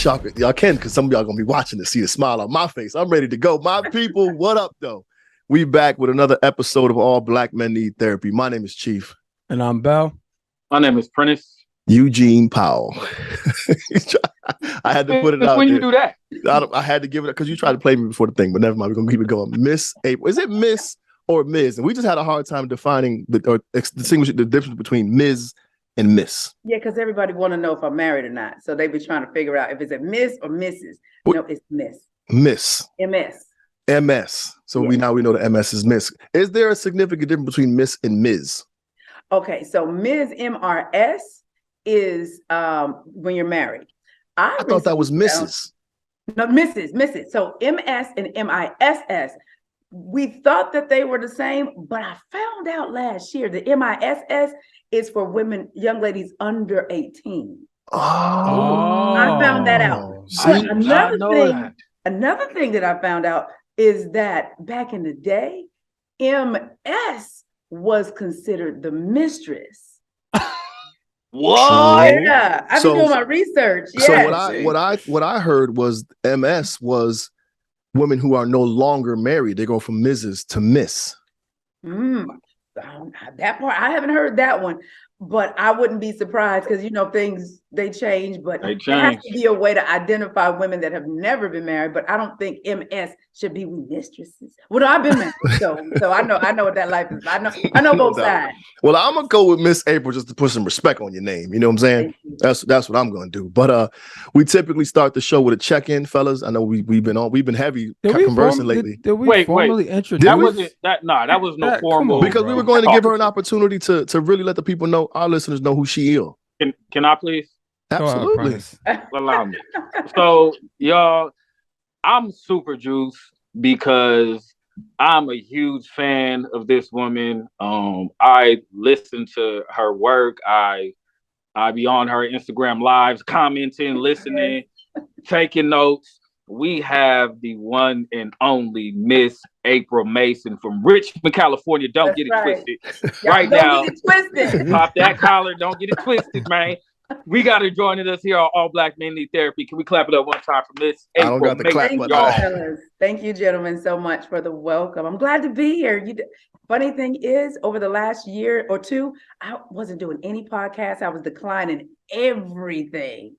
Y'all can, because some of y'all gonna be watching to see the smile on my face. I'm ready to go. My people, what up though? We back with another episode of All Black Men Need Therapy. My name is Chief. And I'm Bell. My name is Prentice. Eugene Powell. I had to put it out when there. You do that. I had to give it up because you tried to play me before the thing, but never mind. We're gonna keep it going. Miss April. Is it Miss or Ms? And we just had a hard time defining or distinguishing the difference between Ms. and Miss. Yeah, because everybody want to know if I'm married or not. So they be trying to figure out if it's a Miss or Mrs. No, it's Miss. Miss. MS. MS. So we know that MS is Miss. Is there a significant difference between Miss and Ms? Okay, so Ms. MRS is when you're married. I thought that was Mrs. No, Mrs. So MS and MISS. We thought that they were the same, but I found out last year the MISS is for women, young ladies under 18. Oh, I found that out. See, Another thing that I found out is that back in the day, MS was considered the mistress. What? Yeah, I've been doing my research. So Yes. what I heard was MS was women who are no longer married. They go from Mrs. to Miss. That part I haven't heard that one, but I wouldn't be surprised because things they change. But there has to be a way to identify women that have never been married. But I don't think MS should be mistresses. Well, no, I've been married, so I know what that life is. I know both sides. Well, I'm gonna go with Miss April just to put some respect on your name. You know what I'm saying? That's what I'm gonna do. But we typically start the show with a check-in, fellas. I know we've been heavy conversing lately. Did we formally introduce? That was no formal. Because we were going to give her an opportunity to really let the people know, our listeners know who she is. Can I please? Absolutely. Allow me. So, y'all, I'm super juiced because I'm a huge fan of this woman. I listen to her work. I be on her Instagram lives, commenting, listening, taking notes. We have the one and only Miss April Mason from Richmond, California. Don't get it twisted. Right now, pop that collar. Don't get it twisted, man. We got her joining us here on All Black Men Need Therapy. Can we clap it up one time for Miss April? I don't got the clap, but thank you, gentlemen, so much for the welcome. I'm glad to be here. Funny thing is, over the last year or two, I wasn't doing any podcasts. I was declining everything.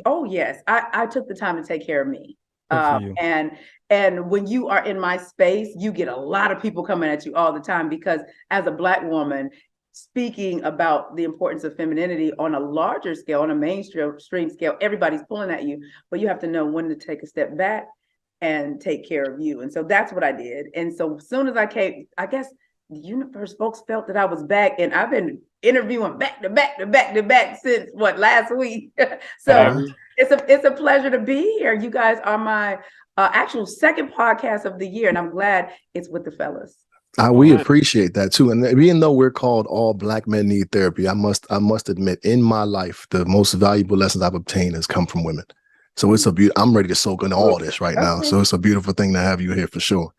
Oh yes, I took the time to take care of me. And when you are in my space, you get a lot of people coming at you all the time because as a Black woman, speaking about the importance of femininity on a larger scale, on a mainstream scale, everybody's pulling at you, but you have to know when to take a step back and take care of you. And so that's what I did. And so as soon as I came, I guess the universe folks felt that I was back, and I've been interviewing back to back since last week. So it's a pleasure to be here. You guys are my actual second podcast of the year, and I'm glad it's with the fellas. We appreciate that too. And even though we're called All Black Men Need Therapy, I must admit, in my life, the most valuable lessons I've obtained has come from women. So it's I'm ready to soak in all this right now. So it's a beautiful thing to have you here for sure.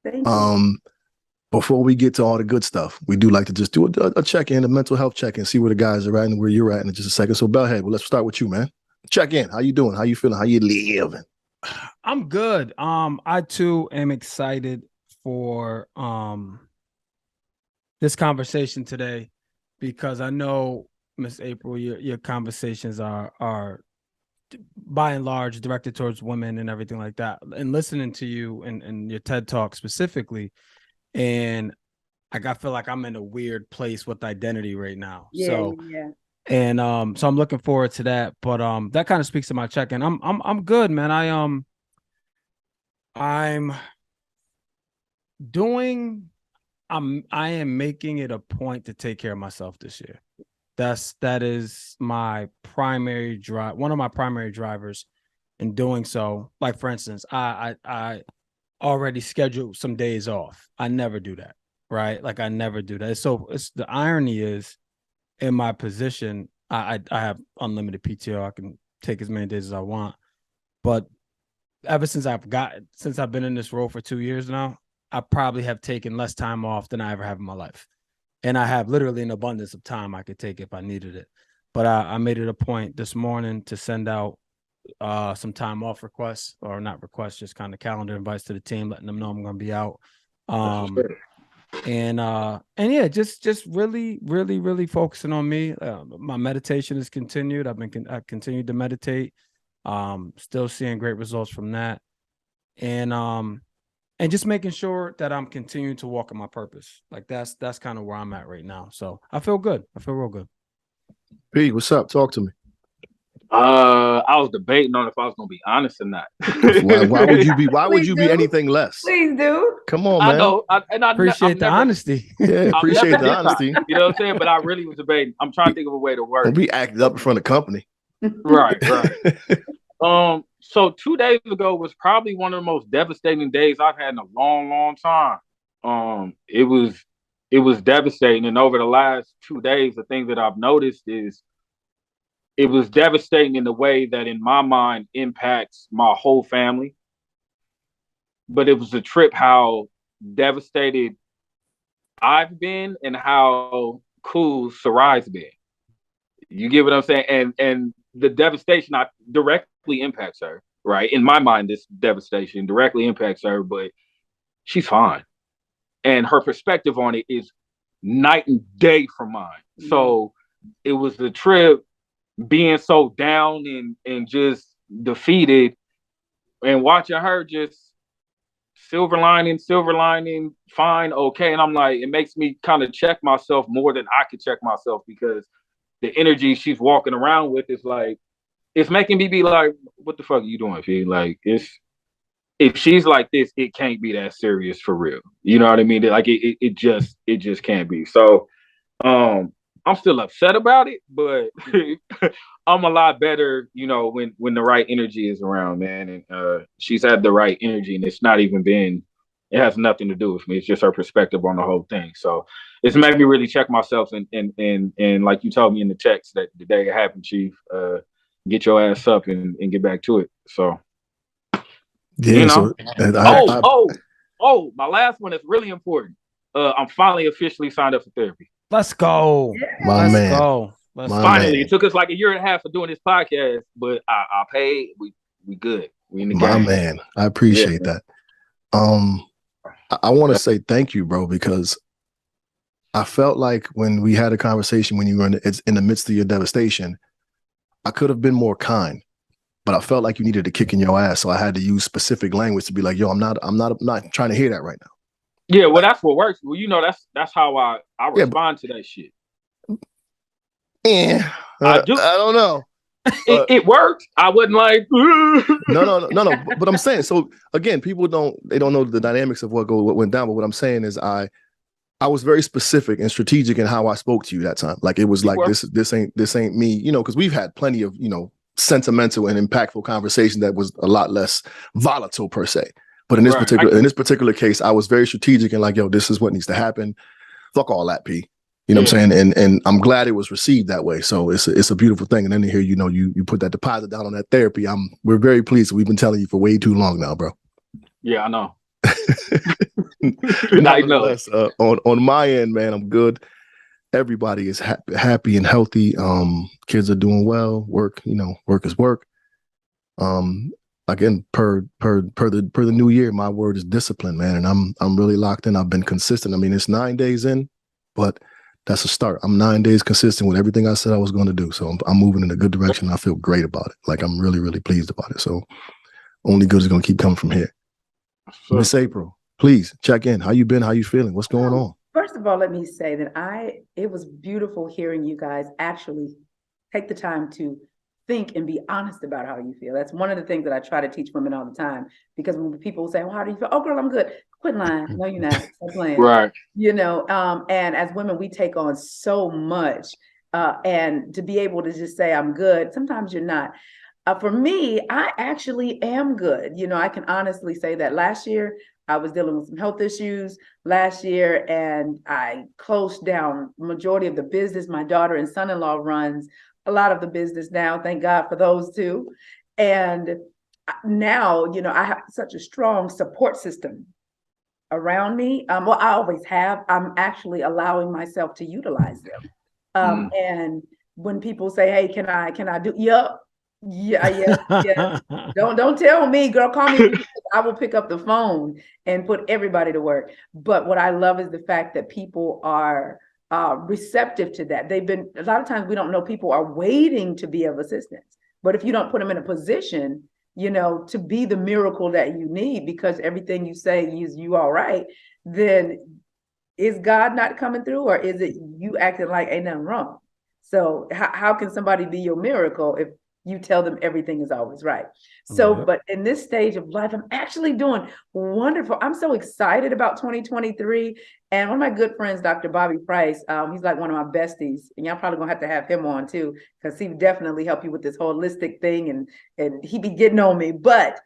Thank you. Before we get to all the good stuff, we do like to just do a check-in, a mental health check-in, see where the guys are at and where you're at in just a second. So Bellhead, let's start with you, man. Check in. How you doing? How you feeling? How you living? I'm good. I too am excited for this conversation today because I know, Miss April, your conversations are by and large directed towards women and everything like that. And listening to you and your TED Talk specifically, and I feel like I'm in a weird place with identity right now. So I'm looking forward to that. But that kind of speaks to my check-in. I'm good, man. I am making it a point to take care of myself this year. That is my primary drive, one of my primary drivers in doing so. Like, for instance, I already scheduled some days off. I never do that, right? Like, I never do that. So the irony is, in my position, I have unlimited PTO. I can take as many days as I want. But ever since I've been in this role for 2 years now, I probably have taken less time off than I ever have in my life. And I have literally an abundance of time I could take if I needed it. But I made it a point this morning to send out some time off requests, or not requests, just kind of calendar invites to the team, letting them know I'm going to be out. And yeah, just really focusing on me. My meditation is continued. I continued to meditate. Still seeing great results from that. And just making sure that I'm continuing to walk in my purpose. Like that's kind of where I'm at right now. So I feel good. I feel real good. P, what's up? Talk to me. I was debating on if I was gonna be honest or not. Why would you be? Why would you be do. anything less? Please do. Come on, I man. know, I Appreciate the honesty. Yeah, I've appreciate never the did that. honesty. You know what I'm saying? But I really was debating. I'm trying to think of a way to work. Don't be acting up in front of company. Right. So 2 days ago was probably one of the most devastating days I've had in a long time. It was devastating, and over the last 2 days, the thing that I've noticed is it was devastating in the way that, in my mind, impacts my whole family. But it was a trip how devastated I've been and how cool Sarai's been. You get what I'm saying? And the devastation directly impacts her, right? In my mind, this devastation directly impacts her, but she's fine. And her perspective on it is night and day from mine. So it was the trip being so down and just defeated, and watching her just silver lining, fine, okay. And I'm like, it makes me kind of check myself more than I could check myself, because the energy she's walking around with is like, it's making me be like, what the fuck are you doing, P? Like, if she's like this, it can't be that serious for real. You know what I mean? Like it just can't be. So I'm still upset about it, but I'm a lot better, when the right energy is around, man. And she's had the right energy, and it has nothing to do with me. It's just her perspective on the whole thing. So it's made me really check myself, and like you told me in the text that the day it happened, Chief, get your ass up and get back to it. So yeah. So my last one is really important. I'm finally officially signed up for therapy. Let's go. My man. Go. Finally, it took us like a year and a half of doing this podcast, but I paid. We good. We in the game. Man, I appreciate that. I want to say thank you, bro, because I felt like when we had a conversation when you were in the midst of your devastation, I could have been more kind, but I felt like you needed a kick in your ass, so I had to use specific language to be like, "Yo, I'm not trying to hear that right now." Yeah, well, that's what works. Well, that's how I respond to that shit. Yeah, I don't know. It works. I wasn't like no. But I'm saying, so again, people don't know the dynamics of what went down. But what I'm saying is, I was very specific and strategic in how I spoke to you that time. Like it was like this ain't me, because we've had plenty of sentimental and impactful conversation that was a lot less volatile per se. But in this particular case, I was very strategic and like, yo, this is what needs to happen. Fuck all that, P. You know what I'm saying? And I'm glad it was received that way. So it's a beautiful thing. And then to hear, you put that deposit down on that therapy. We're very pleased. We've been telling you for way too long now, bro. Yeah, I know. Nevertheless, on my end, man, I'm good. Everybody is happy and healthy. Kids are doing well. Work is work. Again, per the new year, my word is discipline, man. And I'm really locked in. I've been consistent. I mean, it's 9 days in, but that's a start. I'm 9 days consistent with everything I said I was going to do. So I'm moving in a good direction. I feel great about it. Like I'm really, really pleased about it. So only good is going to keep coming from here. Miss April, please check in. How you been? How you feeling? What's going on? First of all, let me say that it was beautiful hearing you guys actually take the time to think and be honest about how you feel. That's one of the things that I try to teach women all the time, because when people say, well, how do you feel? Oh, girl, I'm good. Quit lying. No, you're not. Stop playing. Right. And as women, we take on so much. And to be able to just say, I'm good, sometimes you're not. For me, I actually am good. I can honestly say that last year, I was dealing with some health issues last year, and I closed down majority of the business. My daughter and son-in-law runs a lot of the business now. Thank God for those two. And now, I have such a strong support system around me. Well, I always have. I'm actually allowing myself to utilize them. And when people say, "Hey, can I do?" Yup, yeah. Don't tell me, girl. Call me. I will pick up the phone and put everybody to work. But what I love is the fact that people are receptive to that. They've been a lot of times we don't know people are waiting to be of assistance. But if you don't put them in a position, to be the miracle that you need, because everything you say is you all right, then is God not coming through, or is it you acting like ain't nothing wrong? So how can somebody be your miracle if you tell them everything is always right? So, but in this stage of life, I'm actually doing wonderful. I'm so excited about 2023. And one of my good friends, Dr. Bobby Price, he's like one of my besties, and y'all probably gonna have to have him on too, because he definitely help you with this holistic thing, and he be getting on me. But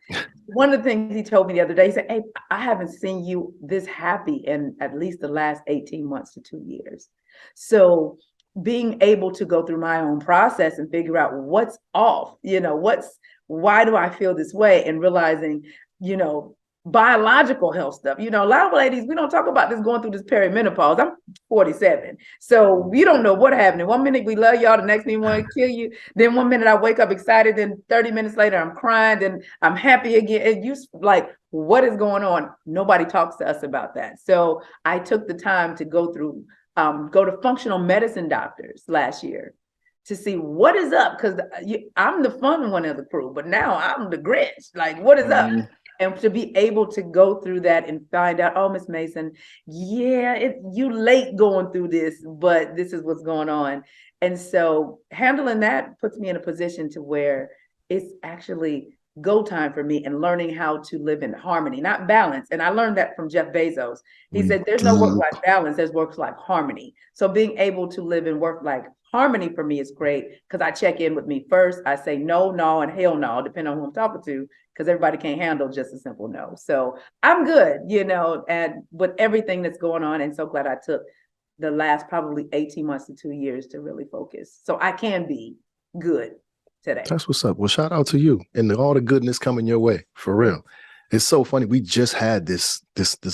one of the things he told me the other day, he said, "Hey, I haven't seen you this happy in at least the last 18 months to 2 years." So being able to go through my own process and figure out what's off, why do I feel this way, and realizing, biological health stuff. A lot of ladies, we don't talk about this going through this perimenopause. I'm 47. So we don't know what happened. 1 minute we love y'all, the next minute we want to kill you. Then 1 minute I wake up excited, then 30 minutes later I'm crying, then I'm happy again. And you like, what is going on? Nobody talks to us about that. So I took the time to go to functional medicine doctors last year to see what is up, because I'm the fun one of the crew, but now I'm the Grinch. Like, what is up? And to be able to go through that and find out, oh, Miss Mason, yeah, you late going through this, but this is what's going on. And so handling that puts me in a position to where it's actually go time for me, and learning how to live in harmony, not balance. And I learned that from Jeff Bezos. He said, there's no work-life balance, there's work-life harmony. So being able to live in work-life harmony for me is great, because I check in with me first. I say no, and hell no, depending on who I'm talking to, because everybody can't handle just a simple no. So I'm good, and with everything that's going on, and so glad I took the last probably 18 months to 2 years to really focus so I can be good today. That's what's up. Well, shout out to you and all the goodness coming your way, for real. It's so funny. We just had this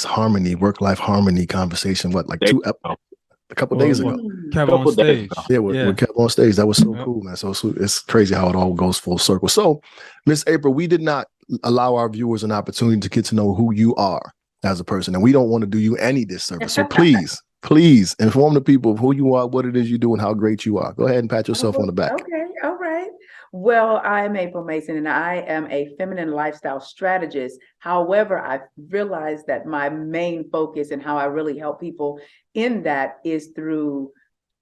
harmony, work-life harmony conversation, a couple days ago. Kev on stage. With Kev on stage. That was so cool, man. So it's crazy how it all goes full circle. So, Miss April, we did not allow our viewers an opportunity to get to know who you are as a person, and we don't want to do you any disservice. So please inform the people of who you are, what it is you do, and how great you are. Go ahead and pat yourself on the back. Okay, all right. Well, I'm April Mason, and I am a feminine lifestyle strategist. However, I've realized that my main focus and how I really help people in that is through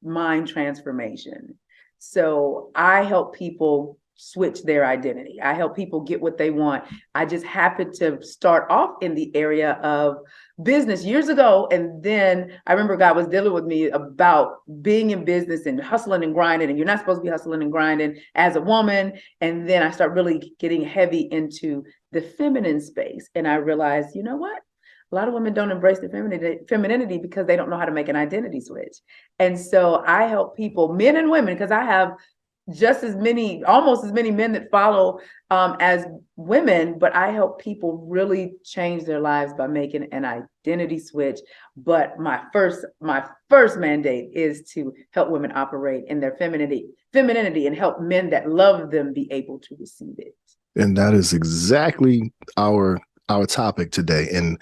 mind transformation. So I help people switch their identity. I help people get what they want. I just happened to start off in the area of business years ago. And then I remember God was dealing with me about being in business and hustling and grinding. And you're not supposed to be hustling and grinding as a woman. And then I start really getting heavy into the feminine space. And I realized, you know what? A lot of women don't embrace the femininity because they don't know how to make an identity switch. And so I help people, men and women, because I have almost as many men that follow as women, but I help people really change their lives by making an identity switch. But my first mandate is to help women operate in their femininity and help men that love them be able to receive it. And that is exactly our topic today. And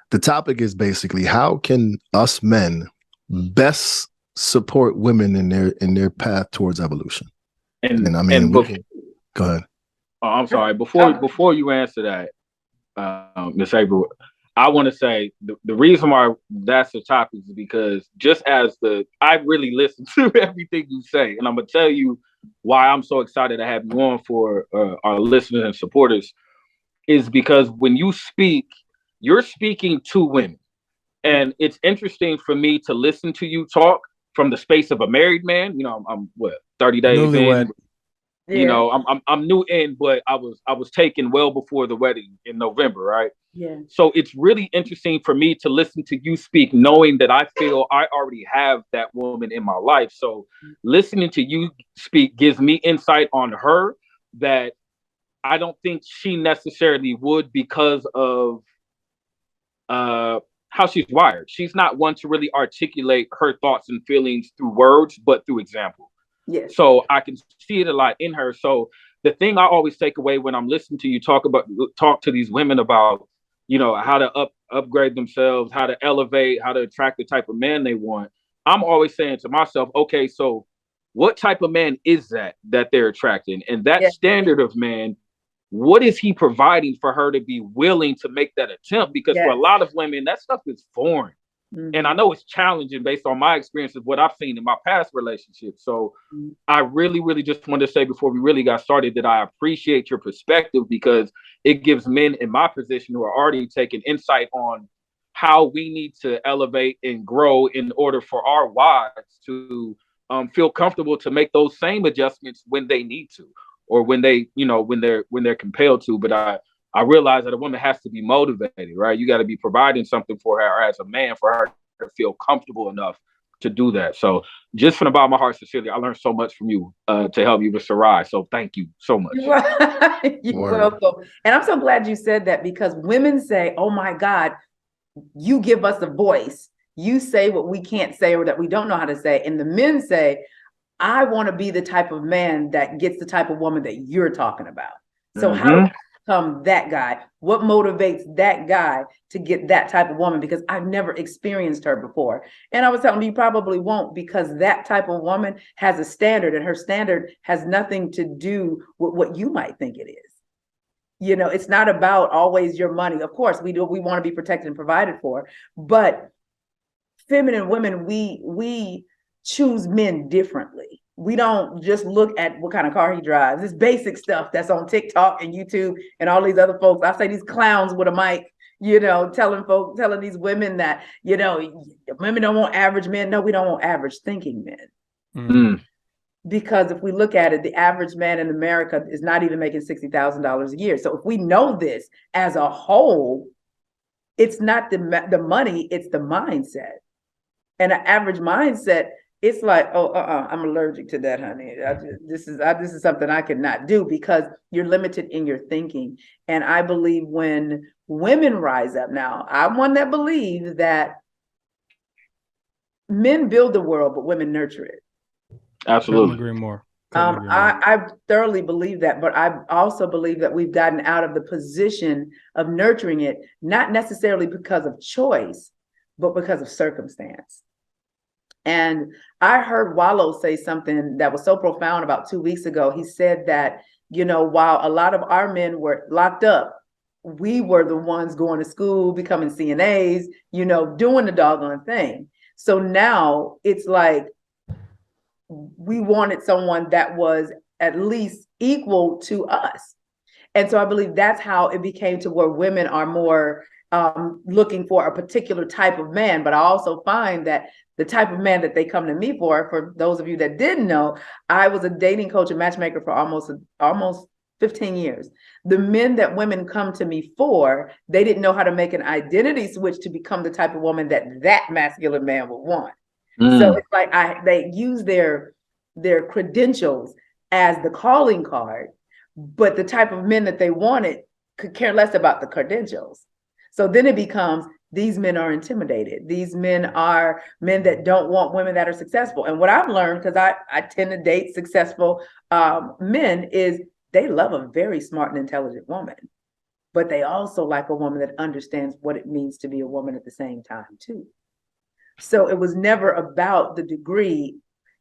the topic is basically, how can us men best support women in their path towards evolution? And I mean, go ahead. I'm sorry. Before you answer that, Miss April, I want to say the reason why that's the topic is because I really listen to everything you say, and I'm gonna tell you why I'm so excited to have you on for our listeners and supporters, is because when you speak, you're speaking to women, and it's interesting for me to listen to you talk from the space of a married man. I'm 30 days in. Yeah. I'm new in, but I was taken well before the wedding in November, right? Yeah. So it's really interesting for me to listen to you speak, knowing that I feel I already have that woman in my life. So listening to you speak gives me insight on her that I don't think she necessarily would, because of how she's wired. She's not one to really articulate her thoughts and feelings through words, but through example. Yes. So I can see it a lot in her. So the thing I always take away when I'm listening to you talk to these women about, how to upgrade themselves, how to elevate, how to attract the type of man they want. I'm always saying to myself, okay, so what type of man is that they're attracting? And that Yes. standard of man, what is he providing for her to be willing to make that attempt? Because for a lot of women, that stuff is foreign. And I know it's challenging based on my experiences, what I've seen in my past relationships. So I really, really just wanted to say before we really got started that I appreciate your perspective, because it gives men in my position who are already taking insight on how we need to elevate and grow in order for our wives to feel comfortable to make those same adjustments when they need to, or when they, when they're compelled to. But I realize that a woman has to be motivated, right? You got to be providing something for her as a man for her to feel comfortable enough to do that. So just from the bottom of my heart, sincerely, I learned so much from you to help you with Sarai. So thank you so much. You're welcome. And I'm so glad you said that, because women say, oh my God, you give us a voice. You say what we can't say or that we don't know how to say. And the men say, I want to be the type of man that gets the type of woman that you're talking about. So how do I become that guy? What motivates that guy to get that type of woman? Because I've never experienced her before. And I was telling you probably won't, because that type of woman has a standard, and her standard has nothing to do with what you might think it is. It's not about always your money. Of course, we want to be protected and provided for, but feminine women, we choose men differently. We don't just look at what kind of car he drives. It's basic stuff that's on TikTok and YouTube and all these other folks. I say these clowns with a mic, telling these women that, women don't want average men. No, we don't want average thinking men. Because if we look at it, the average man in America is not even making $60,000 a year. So if we know this as a whole, it's not the money, it's the mindset. And an average mindset, it's like, I'm allergic to that, honey. This is something I cannot do, because you're limited in your thinking. And I believe when women rise up now, I'm one that believes that men build the world, but women nurture it. Absolutely. Couldn't agree more. I thoroughly believe that, but I also believe that we've gotten out of the position of nurturing it, not necessarily because of choice, but because of circumstance. And I heard Wallow say something that was so profound about 2 weeks ago. He said that, while a lot of our men were locked up, we were the ones going to school, becoming CNAs, doing the doggone thing. So now it's like we wanted someone that was at least equal to us. And so I believe that's how it became to where women are more looking for a particular type of man. But I also find that the type of man that they come to me for those of you that didn't know, I was a dating coach and matchmaker for almost 15 years. The men that women come to me for, they didn't know how to make an identity switch to become the type of woman that masculine man would want. So it's like they use their credentials as the calling card, but the type of men that they wanted could care less about the credentials. So then it becomes, these men are intimidated. These men are men that don't want women that are successful. And what I've learned, because I tend to date successful men, is they love a very smart and intelligent woman, but they also like a woman that understands what it means to be a woman at the same time too. So it was never about the degree.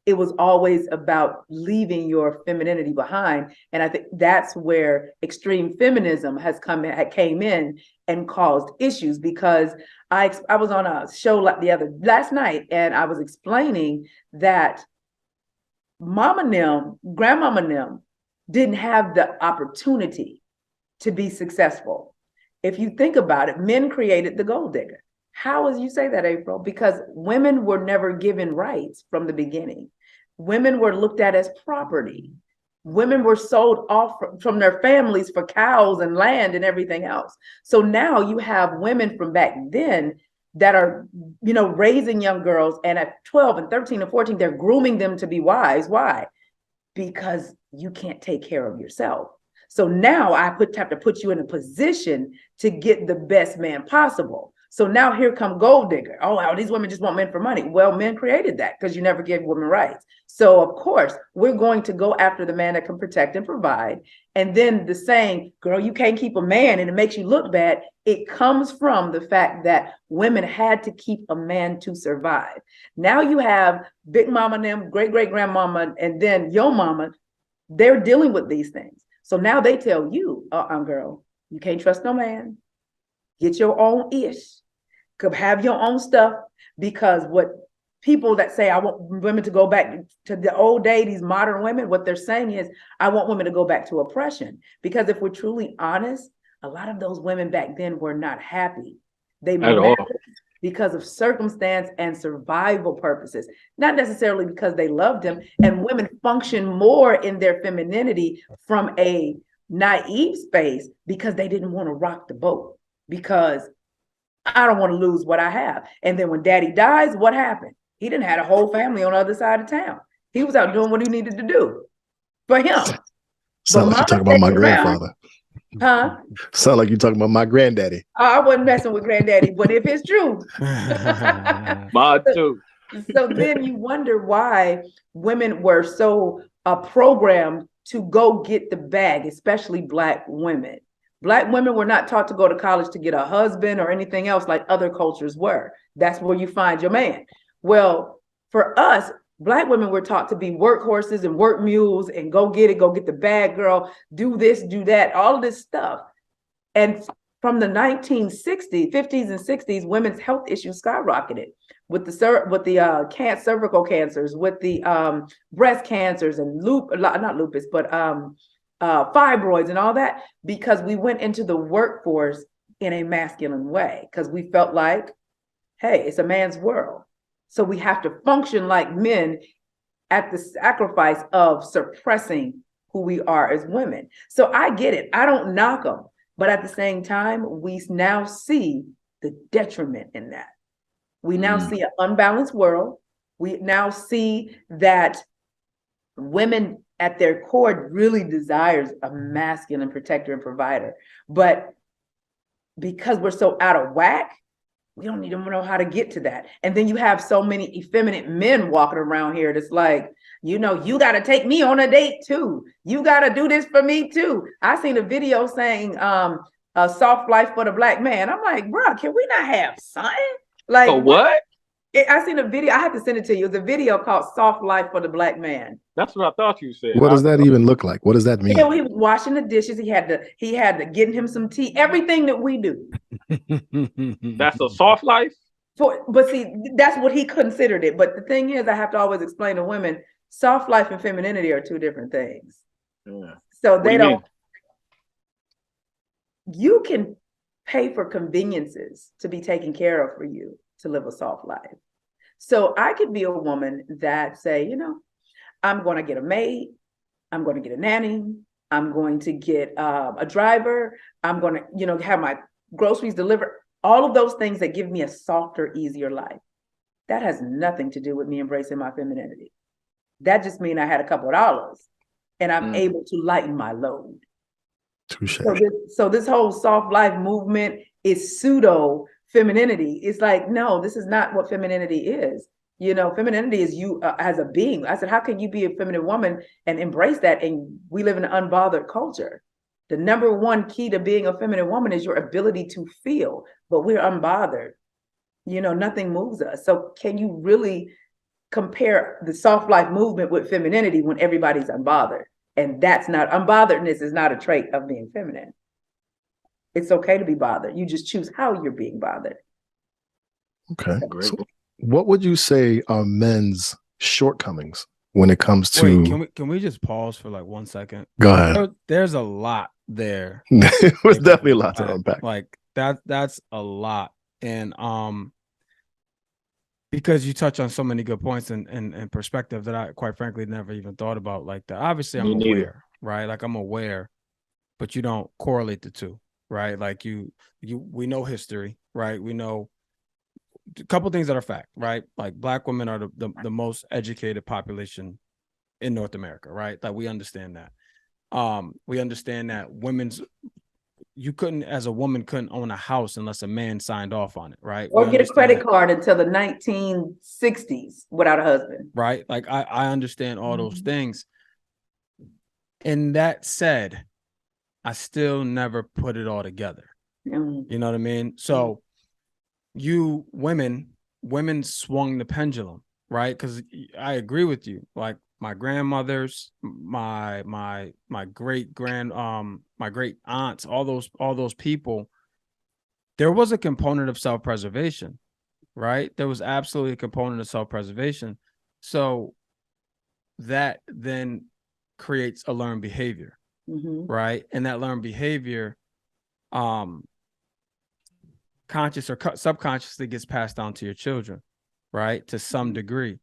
It was always about leaving your femininity behind. And I think that's where extreme feminism came in and caused issues, because I was on a show last night, and I was explaining that grandmama Nim didn't have the opportunity to be successful. If you think about it, men created the gold digger. How would you say that, April? Because women were never given rights from the beginning. Women were looked at as property. Women were sold off from their families for cows and land and everything else. So now you have women from back then that are, raising young girls, and at 12 and 13 and 14, they're grooming them to be wives. Why? Because you can't take care of yourself. So now I have to put you in a position to get the best man possible. So now here come gold digger. Oh, wow, these women just want men for money. Well, men created that because you never gave women rights. So of course, we're going to go after the man that can protect and provide. And then the saying, girl, you can't keep a man and it makes you look bad. It comes from the fact that women had to keep a man to survive. Now you have big mama and them, great great grandmama, and then your mama. They're dealing with these things. So now they tell you, girl, you can't trust no man. Get your own ish. Could have your own stuff, because what people that say I want women to go back to the old day, these modern women, what they're saying is I want women to go back to oppression. Because if we're truly honest, a lot of those women back then were not happy. They married because of circumstance and survival purposes, not necessarily because they loved him. And women function more in their femininity from a naive space because they didn't want to rock the boat, because I don't want to lose what I have. And then when daddy dies, what happened? He didn't have a whole family on the other side of town. He was out doing what he needed to do for him. Sound like you're talking about my grandfather. Huh? Sound like you're talking about my granddaddy. I wasn't messing with granddaddy, but if it's true. Mine too. So then you wonder why women were so programmed to go get the bag, especially Black women. Black women were not taught to go to college to get a husband or anything else like other cultures were. That's where you find your man. Well, for us, Black women were taught to be workhorses and work mules and go get the bag, girl, do this, do that, all of this stuff. And from the 1960s, 50s and 60s, women's health issues skyrocketed with the cervical cancers, with the breast cancers and not lupus, but fibroids and all that, because we went into the workforce in a masculine way, because we felt like, hey, it's a man's world. So we have to function like men at the sacrifice of suppressing who we are as women. So I get it. I don't knock them. But at the same time, we now see the detriment in that. We now see an unbalanced world. We now see that women at their core really desires a masculine protector and provider. But because we're so out of whack, we don't even know how to get to that. And then you have so many effeminate men walking around here that's like, you got to take me on a date too. You got to do this for me too. I seen a video saying a soft life for the Black man. I'm like, bro, can we not have something? Like what? I seen a video. I have to send it to you. It's a video called "Soft Life for the Black Man." That's what I thought you said. What does that even look like? What does that mean? He was washing the dishes. He had to getting him some tea. Everything that we do. That's a soft life. But see, that's what he considered it. But the thing is, I have to always explain to women, soft life and femininity are two different things. Yeah. So they don't. You can pay for conveniences to be taken care of for you to live a soft life. So I could be a woman that say, I'm going to get a maid, I'm going to get a nanny, I'm going to get a driver, I'm going to, have my groceries delivered, all of those things that give me a softer, easier life. That has nothing to do with me embracing my femininity. That just means I had a couple of dollars and I'm able to lighten my load. So this whole soft life movement is pseudo femininity. It's like, no, this is not what femininity is. Femininity is you as a being. I said, how can you be a feminine woman and embrace that? And we live in an unbothered culture. The number one key to being a feminine woman is your ability to feel, but we're unbothered. Nothing moves us. So can you really compare the soft life movement with femininity when everybody's unbothered? And that's not, unbotheredness is not a trait of being feminine. It's okay to be bothered. You just choose how you're being bothered. Okay. So what would you say are men's shortcomings when it comes to... Wait, can we just pause for like 1 second? Go ahead. There's a lot there. It was definitely a lot to unpack. Like that's a lot. And because you touch on so many good points and perspective that I quite frankly never even thought about like that. Obviously I'm aware, right? Like I'm aware, but you don't correlate the two, right? Like we know history, right? We know a couple things that are fact, right? Like Black women are the most educated population in North America, right? Like we understand that. We understand that women's you couldn't, as a woman, couldn't own a house unless a man signed off on it, right? Or We get a understand credit that, card until the 1960s without a husband. right? Like I understand all those Mhm. things. And that said, I still never put it all together. Mm. You know what I mean? So you women swung the pendulum, right? Because I agree with you. Like my grandmothers, my great my great aunts, all those people, there was a component of self-preservation, right? There was absolutely a component of self-preservation. So that then creates a learned behavior, Mhm. right? And that learned behavior, conscious or subconsciously, gets passed on to your children, right? To some degree.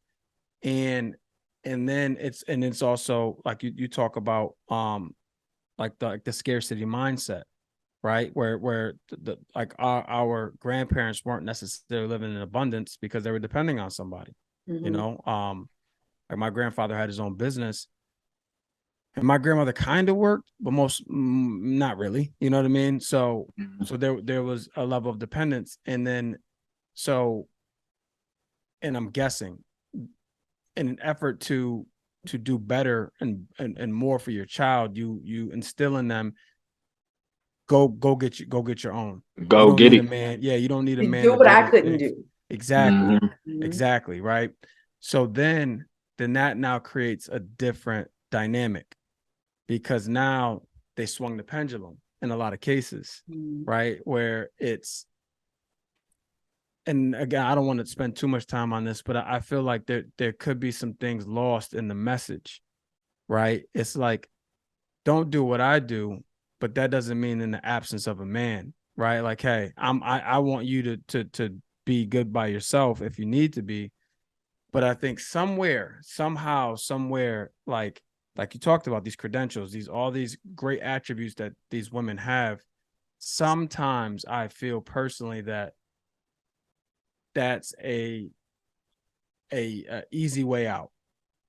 And then it's also like you talk about like the scarcity mindset, right? Where the like our grandparents weren't necessarily living in abundance because they were depending on somebody, you Mhm. know. Like my grandfather had his own business, and my grandmother kind of worked, but not really, you know what I mean? So there was a level of dependence. And then so, and I'm guessing, in an effort to do better and more for your child, you instill in them, go get your own. You Go don't get need a it. man. Yeah, you don't need a You man do to what do I these couldn't things. do. Exactly. Mhm. Exactly, right? So then that now creates a different dynamic, because now they swung the pendulum in a lot of cases, Mhm. right? Where it's, and again, I don't want to spend too much time on this, but I feel like there could be some things lost in the message, right? It's like, don't do what I do, but that doesn't mean in the absence of a man, right? Like, hey, I want you to be good by yourself if you need to be. But I think somewhere, somehow, somewhere, like you talked about, these credentials, all these great attributes that these women have, sometimes I feel personally that that's a easy way out,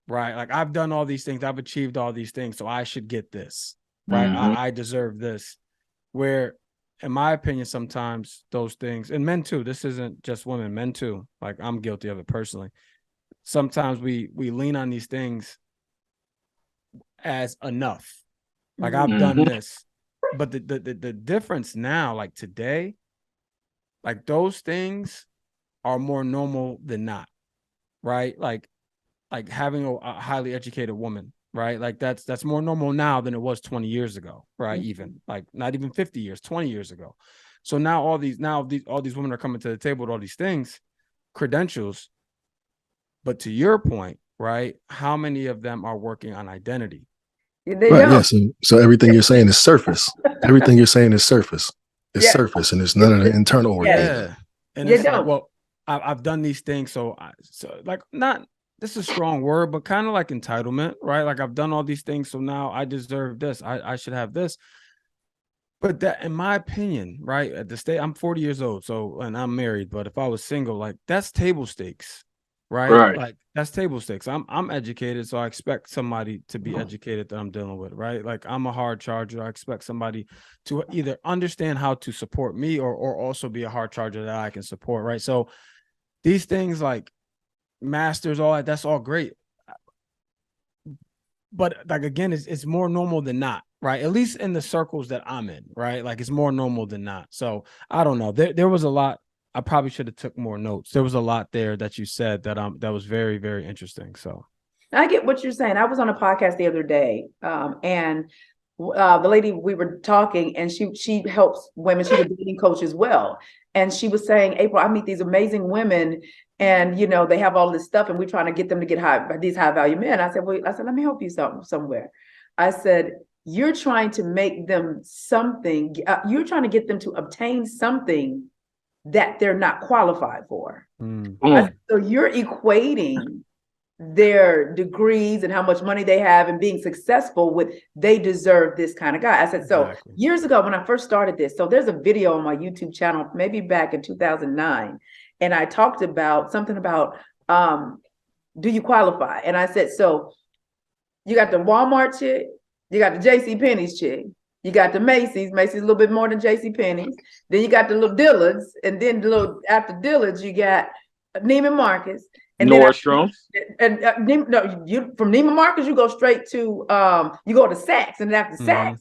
right? Like, I've done all these things, I've achieved all these things, so I should get this, right? I deserve this. Where, in my opinion, sometimes those things, and men too, this isn't just women, men too, like I'm guilty of it personally. Sometimes we lean on these things as enough. Like, I've done this. But the difference now, like today, like those things are more normal than not, right? Like having a highly educated woman, right? Like that's more normal now than it was 20 years ago, right? Even like not even 50 years, 20 years ago. So now all these women are coming to the table with all these things, credentials. But to your point, right? How many of them are working on identity? They Right. Yeah. don't. So everything you're saying is surface. Everything you're saying is surface. It's Yeah. surface, and it's none of the internal work being done. Yeah. And You it's like, don't. well, I've done these things. So like, not, this is a strong word, but kind of like entitlement, right? Like, I've done all these things, so now I deserve this. I should have this. But that, in my opinion, right, at the state, I'm 40 years old, so, and I'm married, but if I was single, like, that's table stakes, right? Right. Like, that's table stakes. I'm educated, so I expect somebody to be educated that I'm dealing with, right? Like, I'm a hard charger. I expect somebody to either understand how to support me, or also be a hard charger that I can support, right? So these things like masters, all that, that's all great. But like, again, it's more normal than not, right? At least in the circles that I'm in, right? Like, it's more normal than not. So I don't know. There was a lot. I probably should have took more notes. There was a lot there that you said that was very, very interesting. So I get what you're saying. I was on a podcast the other day, and the lady, we were talking, and she helps women. She's a dating coach as well, and she was saying, April, I meet these amazing women, and they have all this stuff, and we're trying to get them to get these high value men. I said, let me help you somewhere. I said, you're trying to make them something. You're trying to get them to obtain something that they're not qualified for. So you're equating their degrees and how much money they have and being successful with, they deserve this kind of guy. I said, so exactly. Years ago when I first started this, so there's a video on my YouTube channel, maybe back in 2009. And I talked about something about, do you qualify? And I said, so you got the Walmart chick, you got the JC Penney's chick, You got the Macy's. Macy's a little bit more than J.C. Penney's. Then you got the little Dillard's, and then after Dillard's, you got Neiman Marcus, and Nordstrom's. No, you from Neiman Marcus, you go straight to you go to Saks, and after Saks,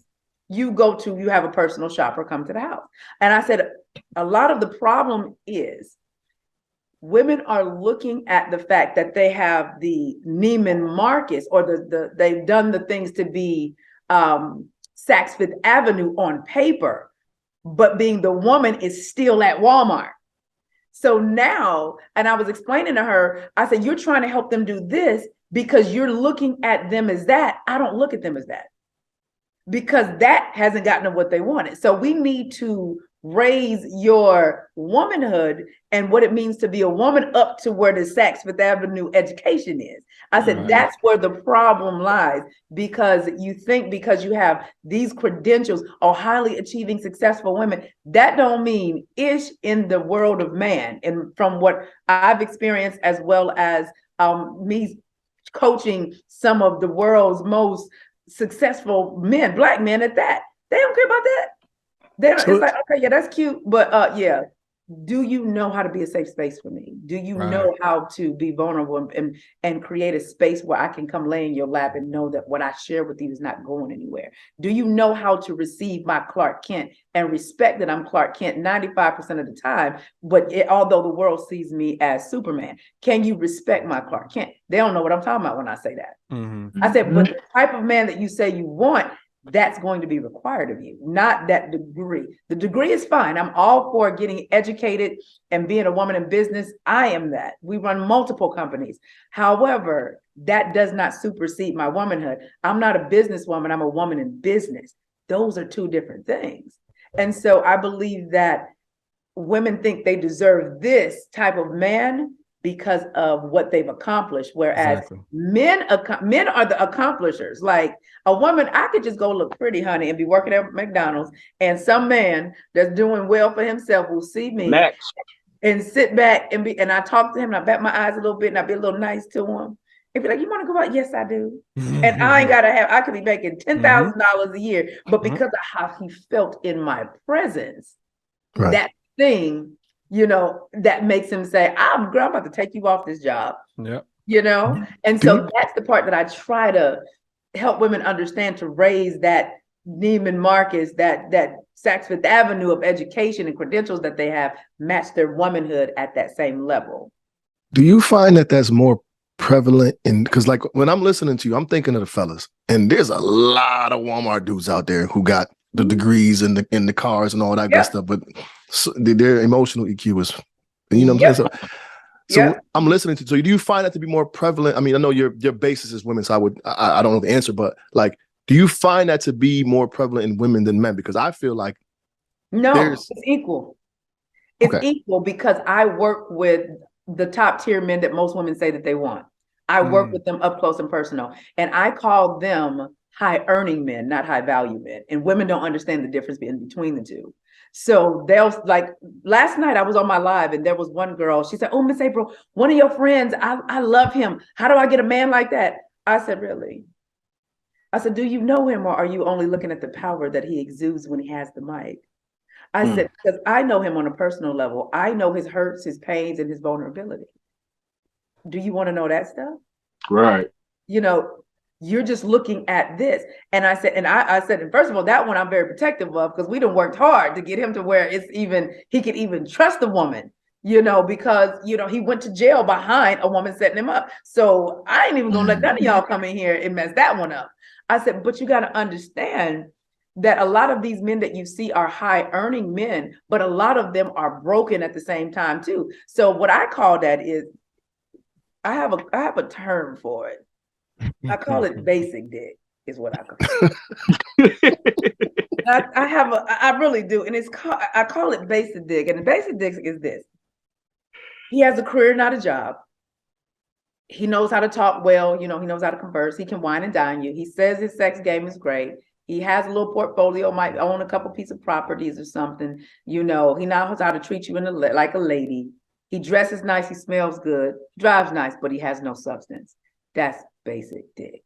you have a personal shopper come to the house. And I said, a lot of the problem is women are looking at the fact that they have the Neiman Marcus or they've done the things to be Saks Fifth Avenue on paper, but being the woman is still at Walmart. So now, and I was explaining to her, I said, you're trying to help them do this because you're looking at them as that. I don't look at them as that because that hasn't gotten them what they wanted. So we need to raise your womanhood and what it means to be a woman up to where the Saks Fifth Avenue education is. I said, that's where the problem lies, because you think because you have these credentials or highly achieving successful women, that don't mean ish in the world of man. And from what I've experienced, as well as me coaching some of the world's most successful men, Black men at that, they don't care about that. It's like, okay, yeah, that's cute, but yeah, do you know how to be a safe space for me? Do you know how to be vulnerable and create a space where I can come lay in your lap and know that what I share with you is not going anywhere? Do you know how to receive my Clark Kent and respect that I'm Clark Kent 95% of the time, but although the world sees me as Superman, can you respect my Clark Kent? They don't know what I'm talking about when I say that. I said, but the type of man that you say you want, that's going to be required of you, not that degree. The degree is fine. I'm all for getting educated and being a woman in business. I am that. We run multiple companies. However, that does not supersede my womanhood. I'm not a businesswoman. I'm a woman in business. Those are two different things. And so I believe that women think they deserve this type of man because of what they've accomplished, whereas men are the accomplishers. Like a woman, I could just go look pretty, honey, and be working at McDonald's, and some man that's doing well for himself will see me and sit back and I talk to him and I bat my eyes a little bit and I be a little nice to him and be like, you want to go out? Yes, I do. And I could be making $10,000 a year, but because of how he felt in my presence, that thing, that makes him say, I'm about to take you off this job. And so that's the part that I try to help women understand, to raise that Neiman Marcus, that Saks Fifth Avenue of education and credentials that they have, match their womanhood at that same level. Do you find that that's more prevalent because like when I'm listening to you, I'm thinking of the fellas, and there's a lot of Walmart dudes out there who got the degrees and the cars and all that good stuff, but their emotional EQ is, you know what I'm saying? So I'm listening to. So do you find that to be more prevalent? I mean, I know your basis is women, so I don't know the answer, but like, do you find that to be more prevalent in women than men? Because I feel like it's equal. It's equal because I work with the top tier men that most women say that they want. I work with them up close and personal, and I call them high earning men, not high value men. And women don't understand the difference in between the two. So they'll, like last night I was on my live and there was one girl, she said, oh, Miss April, one of your friends, I love him. How do I get a man like that? I said, really? I said, do you know him, or are you only looking at the power that he exudes when he has the mic? I said, because I know him on a personal level. I know his hurts, his pains, and his vulnerability. Do you want to know that stuff? Right. You're just looking at this. And I said, and first of all, that one I'm very protective of, because we done worked hard to get him to where he could even trust a woman, because, he went to jail behind a woman setting him up. So I ain't even gonna let none of y'all come in here and mess that one up. I said, but you got to understand that a lot of these men that you see are high earning men, but a lot of them are broken at the same time too. So what I call that is, I have a term for it. I call it basic dick, is what I call it. I really do. And I call it basic dick. And the basic dick is this. He has a career, not a job. He knows how to talk well. He knows how to converse. He can wine and dine you. He says his sex game is great. He has a little portfolio, might own a couple pieces of properties or something. He knows how to treat you like a lady. He dresses nice. He smells good. Drives nice, but he has no substance. That's basic dick.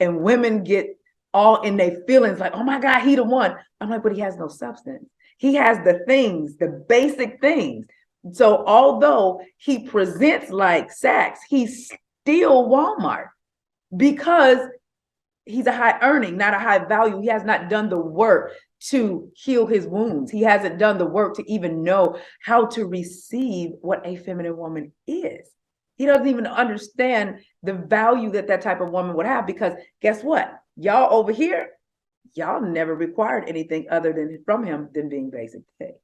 And women get all in their feelings, like, oh my God, he the one. I'm like, but he has no substance. He has the things, the basic things. So although he presents like Saks, he's still Walmart because he's a high earning, not a high value. He has not done the work to heal his wounds. He hasn't done the work to even know how to receive what a feminine woman is. He doesn't even understand the value that that type of woman would have, because guess what? Y'all over here, y'all never required anything other than from him than being basic today.